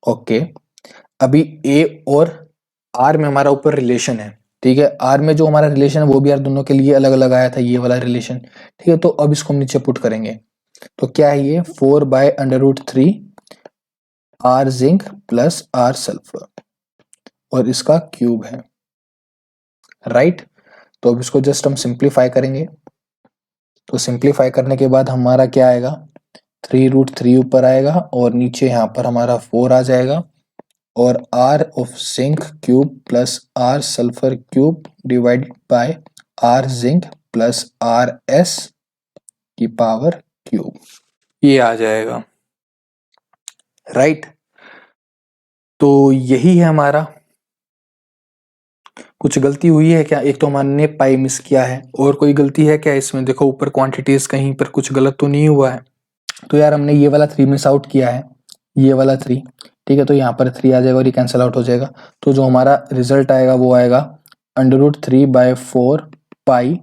ओके, अभी ए और आर में हमारा ऊपर रिलेशन है, ठीक है। आर में जो हमारा रिलेशन है वो भी यार दोनों के लिए अलग अलग आया था, ये वाला रिलेशन, ठीक है। तो अब इसको हम नीचे पुट करेंगे, तो क्या है ये 4/√3 r zinc plus are sulphur, और इसका क्यूब है, राइट। तो अब इसको जस्ट हम सिंप्लीफाई करेंगे, तो सिंप्लीफाई करने के बाद हमारा क्या आएगा, 3√3 ऊपर आएगा और नीचे यहाँ पर हमारा 4 आ जाएगा, और r of zinc cube plus are sulphur cube divided by are zinc plus are s की पावर क्यूब, ये आ जाएगा, राइट। तो यही है हमारा। कुछ गलती हुई है क्या? एक तो हमने पाई मिस किया है, और कोई गलती है क्या इसमें? देखो ऊपर क्वांटिटीज कहीं पर कुछ गलत तो नहीं हुआ है? तो यार हमने ये वाला 3 मिस आउट किया है, ये वाला 3, ठीक है। तो यहाँ पर 3 आ जाएगा और ये कैंसिल आउट हो जाएगा, तो जो हमारा रिजल्ट आएगा वो आएगा √3/4 pi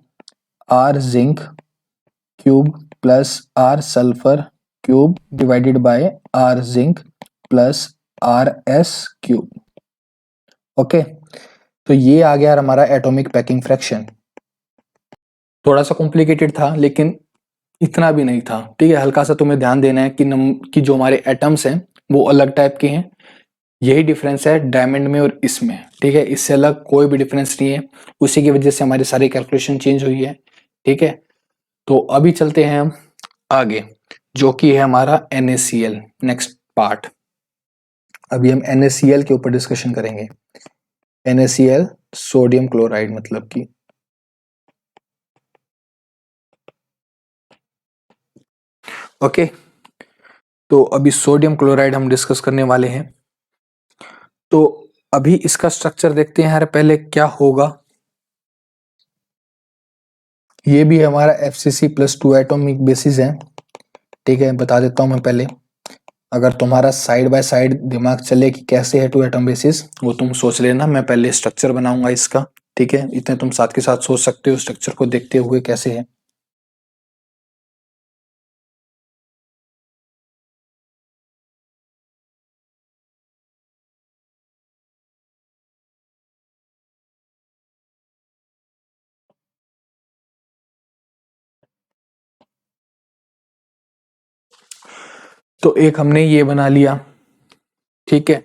R zinc cube plus are sulphur cube divided by are zinc plus are S cube. Okay, तो ये आ गया हमारा एटॉमिक पैकिंग फ्रैक्शन। थोड़ा सा कॉम्प्लिकेटेड था लेकिन इतना भी नहीं था, ठीक है। हल्का सा तुम्हें ध्यान देना है कि जो हमारे एटम्स हैं वो अलग टाइप के हैं, यही डिफरेंस है डायमंड में और इसमें, ठीक है। इससे अलग कोई भी डिफरेंस नहीं है, उसी की वजह से हमारी सारी कैलकुलेशन चेंज हुई है, ठीक है। तो अभी चलते हैं हम आगे, जो कि है हमारा NaCl नेक्स्ट पार्ट। अभी हम NaCl के ऊपर डिस्कशन करेंगे। NaCl सोडियम क्लोराइड मतलब कि, ओके। तो अभी सोडियम क्लोराइड हम डिस्कस करने वाले हैं। तो अभी इसका स्ट्रक्चर देखते हैं यार पहले क्या होगा। ये भी हमारा FCC+2 एटॉमिक बेसिस है, ठीक है। बता देता हूं मैं पहले, अगर तुम्हारा साइड बाय साइड दिमाग चले कि कैसे है 2 एटम बेसिस, वो तुम सोच लेना, मैं पहले स्ट्रक्चर बनाऊंगा इसका, ठीक है। इतने तुम साथ के साथ सोच सकते हो स्ट्रक्चर को देखते हुए कैसे है। तो एक हमने ये बना लिया, ठीक है।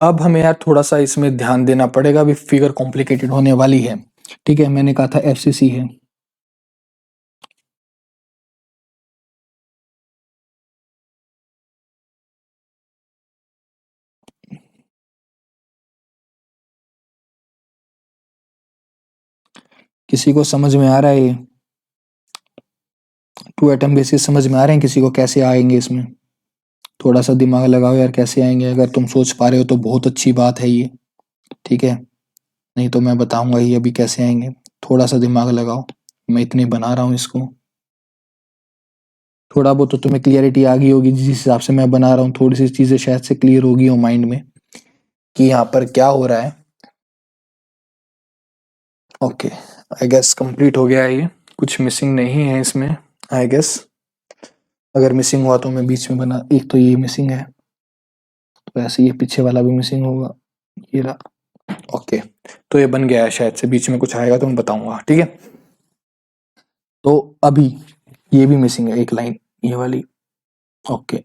अब हमें यार थोड़ा सा इसमें ध्यान देना पड़ेगा, अभी फिगर कॉम्प्लिकेटेड होने वाली है, ठीक है। मैंने कहा था FCC है, किसी को समझ में आ रहा है ये 2 एटम बेसिस समझ में आ रहे हैं किसी को, कैसे आएंगे इसमें? थोड़ा सा दिमाग लगाओ यार कैसे आएंगे, अगर तुम सोच पा रहे हो तो बहुत अच्छी बात है ये, ठीक है। नहीं तो मैं बताऊंगा ही अभी कैसे आएंगे, थोड़ा सा दिमाग लगाओ, मैं इतने बना रहा हूँ इसको। थोड़ा बहुत तो तुम्हें क्लियरिटी आ गई होगी जिस हिसाब से मैं बना रहा हूँ, थोड़ी सी चीजें शायद से क्लियर होगी हो माइंड में कि यहाँ पर क्या हो रहा है। ओके, आई गेस कंप्लीट हो गया है ये, कुछ मिसिंग नहीं है इसमें आई गेस। अगर मिसिंग हुआ तो मैं बीच में बना, एक तो ये मिसिंग है तो ऐसे ये पीछे वाला भी मिसिंग होगा, ये रहा। ओके, तो ये बन गया है, शायद से बीच में कुछ आएगा तो मैं बताऊंगा, ठीक है। तो अभी ये भी मिसिंग है एक लाइन, ये वाली। ओके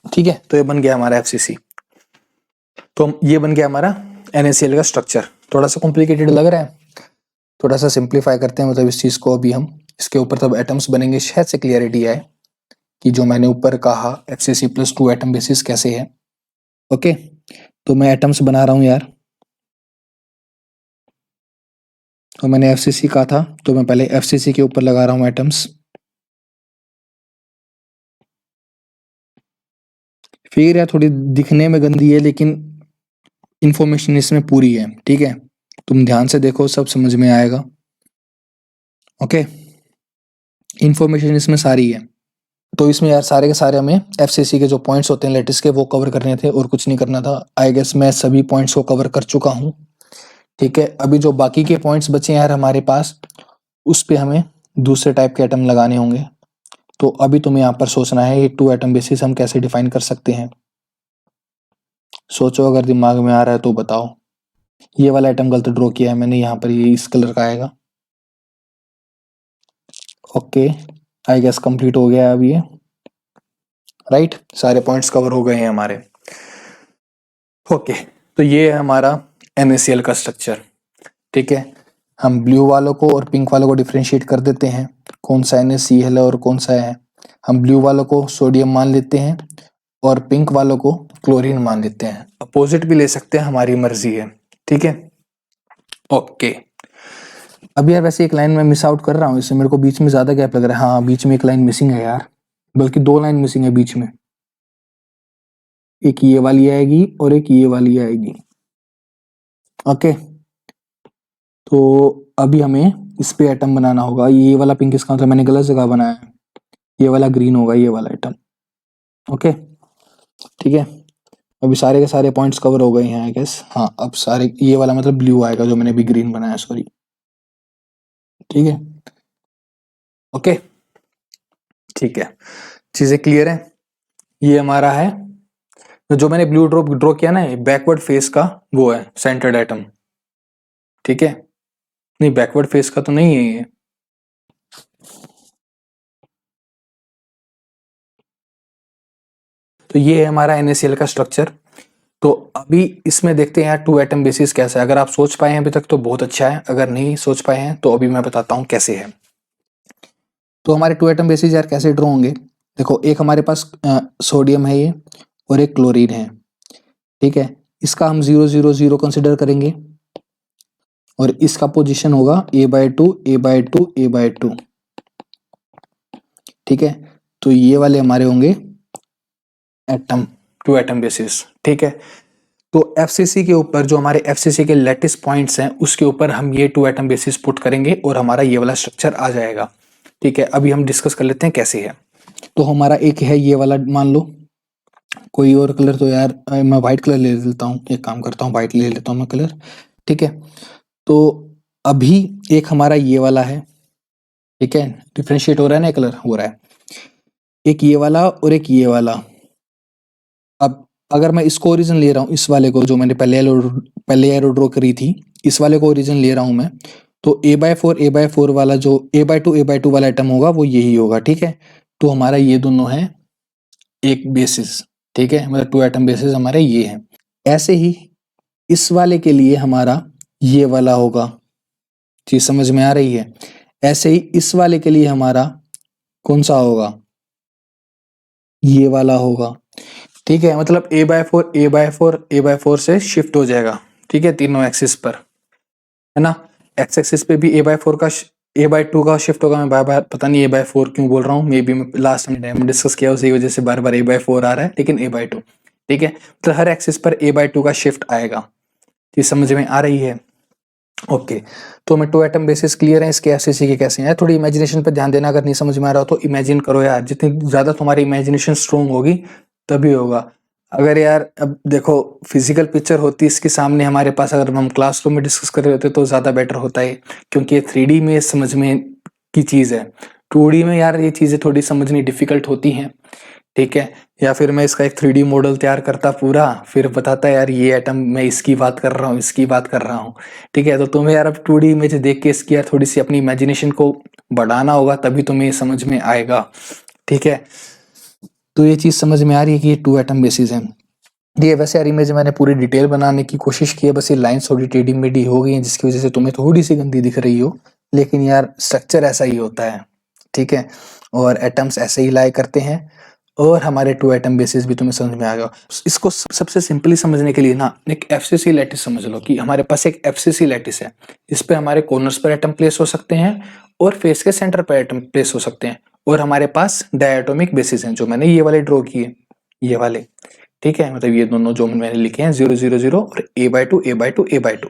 ठीक है, तो ये बन गया हमारा एफसीसी। तो ये बन गया हमारा NaCl का स्ट्रक्चर। थोड़ा सा कॉम्प्लिकेटेड लग रहा है, थोड़ा सा सिंप्लीफाई करते हैं, मतलब इस चीज को अभी हम इसके ऊपर तब एटम्स बनेंगे शायद से क्लियरिटी आए कि जो मैंने ऊपर कहा FCC+2 एटम बेसिस कैसे है। ओके, तो मैं एटम्स बना रहा हूं यार, तो मैंने FCC कहा था तो मैं पहले FCC के ऊपर लगा रहा हूं एटम्स। फिर यार थोड़ी दिखने में गंदी है लेकिन इंफॉर्मेशन इसमें पूरी है, ठीक है, तुम ध्यान से देखो सब समझ में आएगा। ओके, इंफॉर्मेशन इसमें सारी है। तो इसमें यार सारे के सारे हमें FCC के जो पॉइंट्स होते हैं लेटिस के वो कवर करने थे और कुछ नहीं करना था। आई गेस मैं सभी पॉइंट्स को कवर कर चुका हूँ, ठीक है। अभी जो बाकी के पॉइंट्स बचे हैं यार हमारे पास, उस पे हमें दूसरे टाइप के एटम लगाने होंगे। तो अभी तुम्हें यहाँ पर सोचना है ये 2 एटम बेसिस हम कैसे डिफाइन कर सकते हैं। सोचो, अगर दिमाग में आ रहा है तो बताओ। ये वाला एटम गलत ड्रॉ किया है मैंने, यहाँ पर ये इस कलर का आएगा। ओके, आई गेस कंप्लीट हो गया है अभी ये, राइट, सारे पॉइंट्स कवर हो गए हैं हमारे। ओके, तो ये है हमारा NaCl का स्ट्रक्चर, ठीक है। हम ब्लू वालों को और पिंक वालों को डिफ्रेंशिएट कर देते हैं, कौन सा NaCl है और कौन सा है। हम ब्लू वालों को सोडियम मान लेते हैं और पिंक वालों को क्लोरीन मान लेते हैं। अपोजिट भी ले सकते हैं, हमारी मर्जी है, ठीक है। ओके, अभी यार वैसे एक लाइन में मिस आउट कर रहा हूँ, इससे मेरे को बीच में ज्यादा गैप लग रहा है। हाँ, बीच में एक लाइन मिसिंग है यार, बल्कि 2 लाइन मिसिंग है बीच में, एक ये वाली आएगी और एक ये वाली आएगी। ओके, तो अभी हमें इस पे एटम बनाना होगा। ये वाला पिंक इसका मतलब मैंने गलत जगह बनाया है, ये वाला ग्रीन होगा ये वाला एटम। ओके ठीक है, अभी सारे के सारे पॉइंट्स कवर हो गए हैं आई गेस। हाँ, अब सारे, ये वाला मतलब ब्लू आएगा जो मैंने अभी ग्रीन बनाया, सॉरी, ठीक है। ओके ठीक है, चीजें क्लियर है। ये हमारा है, तो जो मैंने ब्लू ड्रॉ किया ना, बैकवर्ड फेस का वो है सेंटर्ड एटम, ठीक है। नहीं, बैकवर्ड फेस का तो नहीं है ये। तो ये है हमारा NaCl का स्ट्रक्चर। तो अभी इसमें देखते हैं यार 2 एटम बेसिस कैसा है। अगर आप सोच पाए हैं अभी तक तो बहुत अच्छा है, अगर नहीं सोच पाए हैं तो अभी मैं बताता हूँ कैसे है। तो हमारे 2 एटम बेसिस यार कैसे ड्रॉ होंगे, देखो एक हमारे पास सोडियम है ये और एक क्लोरीन है, ठीक है। इसका हम 0 0 0 कंसिडर करेंगे और इसका पोजीशन होगा A/2 A/2 A/2, ठीक है। तो ये वाले हमारे होंगे एटम, 2 एटम बेसिस, ठीक है। तो FCC के ऊपर जो हमारे FCC के लेटिस पॉइंट्स हैं उसके ऊपर हम ये 2 एटम बेसिस पुट करेंगे और हमारा ये वाला स्ट्रक्चर आ जाएगा, ठीक है। अभी हम डिस्कस कर लेते हैं कैसे है। तो हमारा एक है ये वाला, मान लो कोई और कलर, तो यार मैं व्हाइट कलर ले लेता हूँ, एक काम करता हूँ व्हाइट ले लेता हूँ मैं कलर, ठीक है। तो अभी एक हमारा ये वाला है, ठीक है, डिफ्रेंशिएट हो रहा है ना, कलर हो रहा है, एक ये वाला और एक ये वाला। अब अगर मैं इसको ओरिजिन ले रहा हूँ, इस वाले को जो मैंने पहले एरो ड्रॉ करी थी, इस वाले को ओरिजिन ले रहा हूँ मैं, तो A/4 वाला जो A/2 वाला एटम होगा वो यही होगा, ठीक है। तो हमारा ये दोनों है एक बेसिस, ठीक है, मतलब 2 एटम बेसिस हमारे ये हैं। ऐसे ही इस वाले के लिए हमारा ये वाला होगा, चीज समझ में आ रही है। ऐसे ही इस वाले के लिए हमारा कौन सा होगा, ये वाला होगा, ठीक है। मतलब A/4 से शिफ्ट हो जाएगा, ठीक है, तीनों एक्सिस पर, है ना। एक्स एक्सिस पे भी A/2 का शिफ्ट होगा। मैं बार बार पता नहीं A/4 क्यों बोल रहा हूँ, may be last time discuss किया उसी वजह से बार बार A/4 आ रहा है, लेकिन A/2, ठीक है। तो हर एक्सिस पर A/2 का शिफ्ट आएगा, ये समझ में आ रही है। ओके, तो मैं 2 एटम बेसिस क्लियर है इसके एफसीसी के कैसे हैं। थोड़ी इमेजिनेशन पे ध्यान देना, अगर नहीं समझ में आ रहा हो तो इमेजिन करो यार, जितनी ज़्यादा तुम्हारी इमेजिनेशन स्ट्रोंग होगी तभी होगा। अगर यार अब देखो फिजिकल पिक्चर होती इसके सामने हमारे पास, अगर हम क्लासरूम में डिस्कस कर रहे होते तो ज़्यादा बेटर होता है, क्योंकि ये 3D में समझ में की चीज़ है। 2D में यार ये चीज़ें थोड़ी समझनी डिफिकल्ट होती हैं, ठीक है। या फिर मैं इसका एक 3D मॉडल तैयार करता पूरा, फिर बताता यार ये एटम मैं इसकी बात कर रहा हूँ, इसकी बात कर रहा हूँ, ठीक है। तो तुम्हें यार अब 2D इमेज देख के इसकी यार थोड़ी सी अपनी इमेजिनेशन को बढ़ाना होगा, तभी तुम्हें ये समझ में आएगा, ठीक है। तो ये चीज़ समझ में आ रही है कि ये 2 एटम बेसिस हैं। ये वैसे यार इमेज मैंने पूरी डिटेल बनाने की कोशिश की है, बस ये लाइन्स थोड़ी टेढ़ी मेढ़ी हो गई हैं जिसकी वजह से तुम्हें थोड़ी सी गंदी दिख रही हो, लेकिन यार स्ट्रक्चर ऐसा ही होता है, ठीक है। और एटम्स ऐसे ही लाई करते हैं, और हमारे 2 एटम बेसिस भी तुम्हें समझ में आ गया। इसको सबसे सिंपली समझने के लिए ना एक एफसीसी लैटिस समझ लो, कि हमारे पास एक एफसीसी लैटिस है, इस पे हमारे कॉर्नर्स पर एटम प्लेस हो सकते हैं और फेस के सेंटर पर एटम प्लेस हो सकते हैं, और हमारे पास डायटोमिक बेसिस हैं जो मैंने ये वाले ड्रॉ किए, ये वाले, ठीक है। मतलब ये दोनों जो मैंने लिखे हैं 0 0 0 और a/2 a/2 a/2,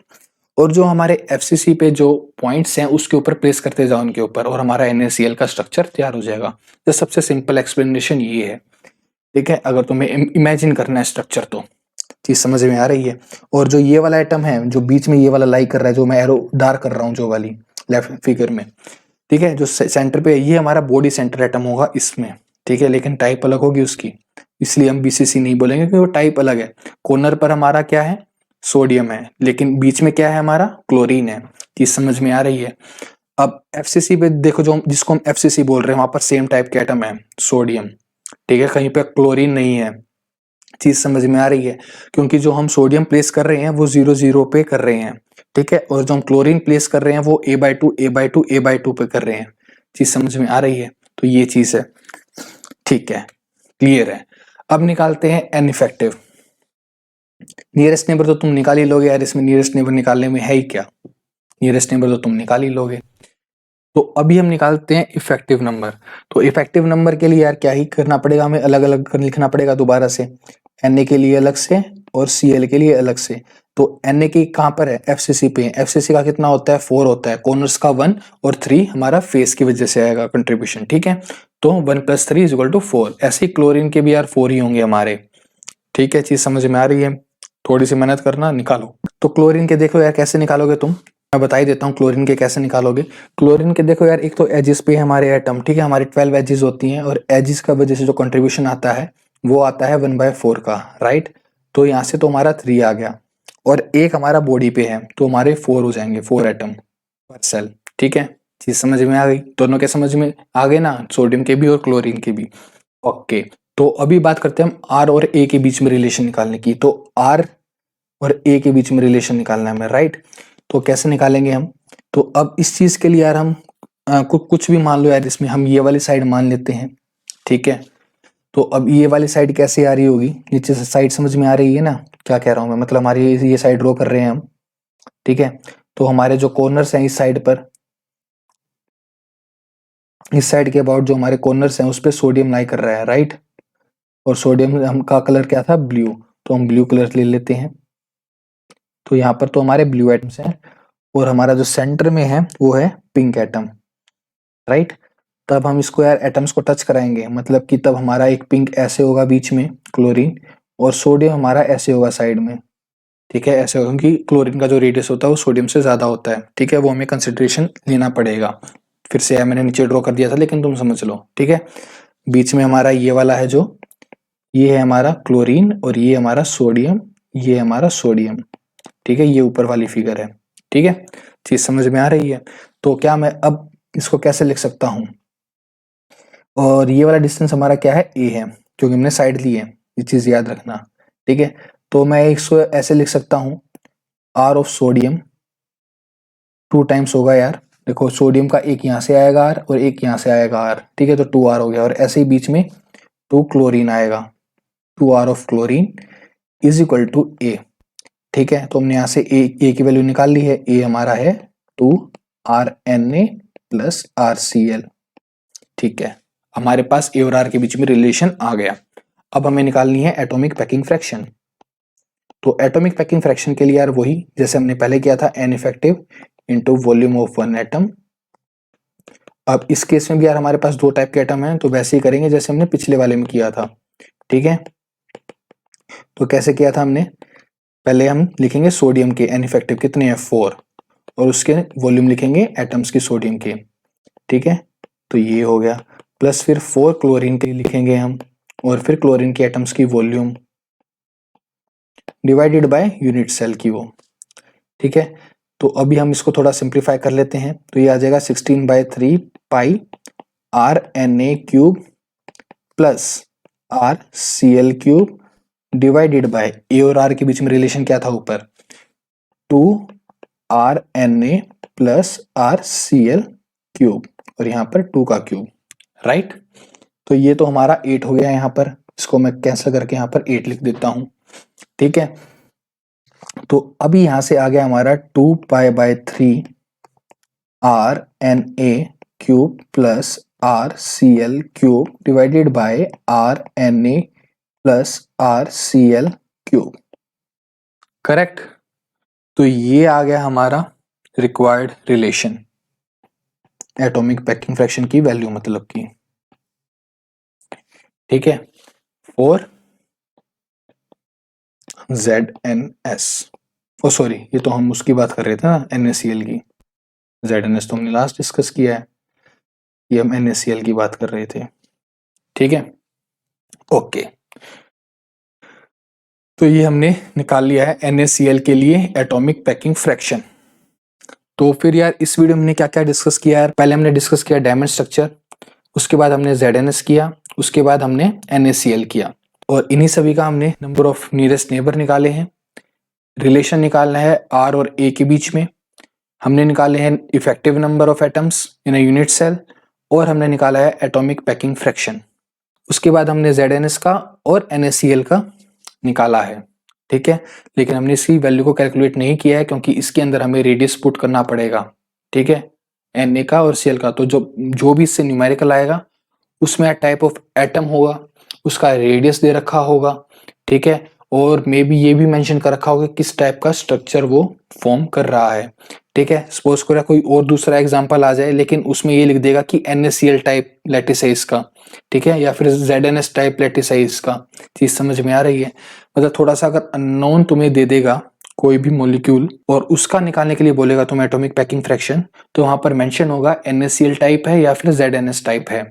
और जो हमारे एफसीसी पे जो पॉइंट्स हैं उसके ऊपर प्लेस करते जाओ उनके ऊपर, और हमारा NaCl का स्ट्रक्चर तैयार हो जाएगा। तो सबसे सिंपल एक्सप्लेनेशन ये है, ठीक है। अगर तुम्हें इमेजिन करना है स्ट्रक्चर तो चीज समझ में आ रही है। और जो ये वाला एटम है जो बीच में ये वाला लाई कर रहा है, जो मैं एरो डार्क कर रहा हूँ जो वाली लेफ्ट फिगर में, ठीक है, जो सेंटर पे ये हमारा बॉडी सेंटर एटम होगा इसमें, ठीक है, लेकिन टाइप अलग होगी उसकी, इसलिए हम BCC नहीं बोलेंगे क्योंकि वो टाइप अलग है। कॉर्नर पर हमारा क्या है, सोडियम है, लेकिन बीच में क्या है हमारा, क्लोरीन है। चीज समझ में आ रही है। अब एफसीसी पे देखो, जो जिसको हम एफसीसी बोल रहे हैं वहां पर सेम टाइप के एटम है, सोडियम, ठीक है, कहीं पे क्लोरीन नहीं है। चीज समझ में आ रही है, क्योंकि जो हम सोडियम प्लेस कर रहे हैं वो 0 0 पे कर रहे हैं, ठीक है, और जो हम क्लोरीन प्लेस कर रहे हैं वो a/2 a/2 a/2 पे कर रहे हैं। चीज समझ में आ रही है, तो ये चीज है, ठीक है, क्लियर है। अब निकालते हैं एन इफेक्टिव। नियरेस्ट नेबर तो तुम निकाल ही लोगे यार, इसमें नियरेस्ट नेबर निकालने में है ही क्या, नियरेस्ट नेबर तो तुम निकाल ही लोगे। तो अभी हम निकालते हैं इफेक्टिव नंबर। तो इफेक्टिव नंबर के लिए यार क्या ही करना पड़ेगा, हमें अलग अलग लिखना पड़ेगा दोबारा से, Na के लिए अलग से और Cl के लिए अलग से। तो Na की कहाँ पर है, FCC पे, FCC का कितना होता है, 4 होता है, कॉर्नर्स का 1 और 3 हमारा फेस की वजह से आएगा कंट्रीब्यूशन, ठीक है। तो 1 + 3 = 4। ऐसे ही क्लोरीन के भी यार 4 ही होंगे हमारे, ठीक है। चीज समझ में आ रही है, थोड़ी सी मेहनत करना, निकालो। तो क्लोरीन के देखो यार कैसे निकालोगे तुम, मैं बता ही देता हूँ क्लोरीन के कैसे निकालोगे। क्लोरीन के देखो यार, एक तो एजिस पे हमारे एटम, ठीक है, हमारी 12 एजिस होती हैं, और एजिस का वजह से जो कंट्रीब्यूशन आता है वो आता है 1/4 का, राइट। तो यहाँ से तो हमारा 3 आ गया, और एक हमारा बॉडी पे है तो हमारे 4 हो जाएंगे, 4 एटम पर सेल, ठीक है। चीज समझ में आ गई, दोनों के समझ में आ गए ना, सोडियम के भी और क्लोरीन के भी। ओके, तो अभी बात करते हैं हम आर और ए के बीच में रिलेशन निकालने की। तो आर और ए के बीच में रिलेशन निकालना है हमें, राइट। तो कैसे निकालेंगे हम, तो अब इस चीज के लिए यार हम कुछ भी मान लो यार, इसमें हम ये वाली साइड मान लेते हैं, ठीक है। तो अब ये वाली साइड कैसे आ रही होगी, नीचे से साइड समझ में आ रही है ना, क्या कह रहा हूं मैं, मतलब हमारी ये साइड ड्रॉ कर रहे हैं हम, ठीक है। तो हमारे जो कॉर्नर्स हैं इस साइड पर, इस साइड के अबाउट जो हमारे कॉर्नर्स हैं उस पर सोडियम लाई कर रहा है, राइट। और सोडियम हम का कलर क्या था, ब्लू, तो हम ब्लू कलर ले लेते हैं। तो यहाँ पर तो हमारे ब्लू एटम्स हैं, और हमारा जो सेंटर में है वो है पिंक एटम, राइट। तब हम इसको यार एटम्स को टच कराएंगे, मतलब कि तब हमारा एक पिंक ऐसे होगा बीच में क्लोरीन, और सोडियम हमारा ऐसे होगा साइड में, ठीक है, ऐसे होगा, क्योंकि क्लोरीन का जो रेडियस होता है वो सोडियम से ज्यादा होता है, ठीक है, वो हमें कंसिडरेशन लेना पड़ेगा। फिर से यार मैंने नीचे ड्रॉ कर दिया था लेकिन तुम समझ लो, ठीक है। बीच में हमारा ये वाला है, जो ये है हमारा क्लोरीन, और ये हमारा सोडियम, ये हमारा सोडियम, ठीक है, ये ऊपर वाली फिगर है, ठीक है। चीज समझ में आ रही है। तो क्या मैं अब इसको कैसे लिख सकता हूं, और ये वाला डिस्टेंस हमारा क्या है, ए है, क्योंकि हमने साइड ली है, ये चीज याद रखना, ठीक है। तो मैं इसको ऐसे लिख सकता हूँ, आर ऑफ सोडियम 2 टाइम्स होगा यार, देखो सोडियम का एक यहाँ से आएगा आर और एक यहाँ से आएगा आर, ठीक है, तो 2r हो गया, और ऐसे ही बीच में 2 क्लोरीन आएगा, 2r ऑफ क्लोरीन = ए, ठीक है। तो हमने यहाँ से ए की वैल्यू निकाल ली है, ए हमारा है 2RNA + RCl, ठीक है। हमारे पास ए और आर के बीच में रिलेशन आ गया। अब हमें निकालनी है एटॉमिक पैकिंग फ्रैक्शन। तो एटॉमिक पैकिंग फ्रैक्शन के लिए यार वही जैसे हमने पहले किया था, n effective into volume of one atom. अब इस केस में भी यार हमारे पास दो टाइप के एटम हैं, तो वैसे ही करेंगे जैसे हमने पिछले वाले में किया था। ठीक है, तो कैसे किया था हमने, पहले हम लिखेंगे सोडियम के n इफेक्टिव कितने हैं 4, और उसके वॉल्यूम लिखेंगे एटम्स की सोडियम के। ठीक है, तो ये हो गया, प्लस फिर 4 क्लोरीन के लिखेंगे हम, और फिर क्लोरीन के एटम्स की volume divided by unit cell की वो। ठीक है, तो अभी हम इसको थोड़ा सिंप्लीफाई कर लेते हैं, तो ये आ जाएगा 16/3 pi RNA³ plus RCl³ divided by A और आर के बीच में रिलेशन क्या था ऊपर, 2RNA प्लस RCl³ और यहाँ पर 2 का क्यूब, राइट। तो ये तो हमारा 8 हो गया, यहाँ पर इसको मैं कैंसिल करके यहाँ पर 8 लिख देता हूं। ठीक है, तो अभी यहां से आ गया हमारा 2π/3 RNA³ plus RCl³ divided bye RNA plus RCl³। Correct, तो ये आ गया हमारा required relation atomic packing fraction की वैल्यू मतलब की। ठीक है, और ZnS, ओ सॉरी ये तो हम उसकी बात कर रहे थे ना NaCl की, ZnS तो हमने लास्ट डिस्कस किया है, ये हम NaCl की बात कर रहे थे। ठीक है, ओके, तो ये हमने निकाल लिया है NaCl के लिए एटॉमिक पैकिंग फ्रैक्शन। तो फिर यार इस वीडियो में हमने क्या क्या डिस्कस किया यार, पहले हमने डिस्कस किया डायमंड स्ट्रक्चर, उसके बाद हमने ZnS किया, उसके बाद हमने NaCl किया, और इन्हीं सभी का हमने नंबर ऑफ नियरेस्ट नेबर निकाले हैं, रिलेशन निकालना है R और A के बीच में, हमने निकाले हैं effective number of atoms in a unit cell, और हमने निकाला है एटॉमिक पैकिंग फ्रैक्शन। उसके बाद हमने ZnS का और NaCl का निकाला है। ठीक है, लेकिन हमने इसकी वैल्यू को कैलकुलेट नहीं किया है क्योंकि इसके अंदर हमें रेडियस पुट करना पड़ेगा। ठीक है, Na का और Cl का, तो जो भी इससे न्यूमेरिकल आएगा उसमें टाइप ऑफ एटम होगा, उसका रेडियस दे रखा होगा। ठीक है, और मे बी ये भी मेंशन कर रखा होगा किस टाइप का स्ट्रक्चर वो फॉर्म कर रहा है। ठीक है, सपोज करो कोई और दूसरा एग्जांपल आ जाए लेकिन उसमें ये लिख देगा कि NaCl टाइप लैटिस है इसका, ठीक है, या फिर ZnS टाइप लैटिस है इसका। चीज समझ में आ रही है, मतलब थोड़ा सा अगर अननोन तुम्हें दे देगा कोई भी मॉलिक्यूल और उसका निकालने के लिए बोलेगा तुम एटॉमिक पैकिंग फ्रैक्शन, तो वहां पर मेंशन होगा NaCl टाइप है या फिर ZnS टाइप है,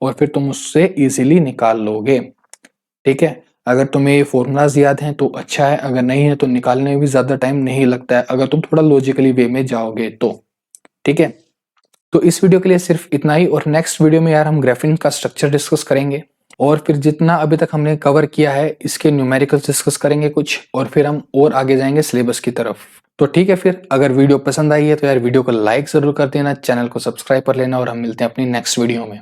और फिर तुम उससे इजीली निकाल लोगे। ठीक है, अगर तुम्हें ये फॉर्मूलाज याद हैं तो अच्छा है, अगर नहीं है तो निकालने में भी ज्यादा टाइम नहीं लगता है अगर तुम थोड़ा लॉजिकली वे में जाओगे तो। ठीक है, तो इस वीडियो के लिए सिर्फ इतना ही, और नेक्स्ट वीडियो में यार हम ग्राफीन का स्ट्रक्चर डिस्कस करेंगे, और फिर जितना अभी तक हमने कवर किया है इसके न्यूमेरिकल्स डिस्कस करेंगे कुछ, और फिर हम और आगे जाएंगे सिलेबस की तरफ। तो ठीक है, फिर अगर वीडियो पसंद आई है तो यार वीडियो को लाइक जरूर कर देना, चैनल को सब्सक्राइब कर लेना, और हम मिलते हैं अपनी नेक्स्ट वीडियो में।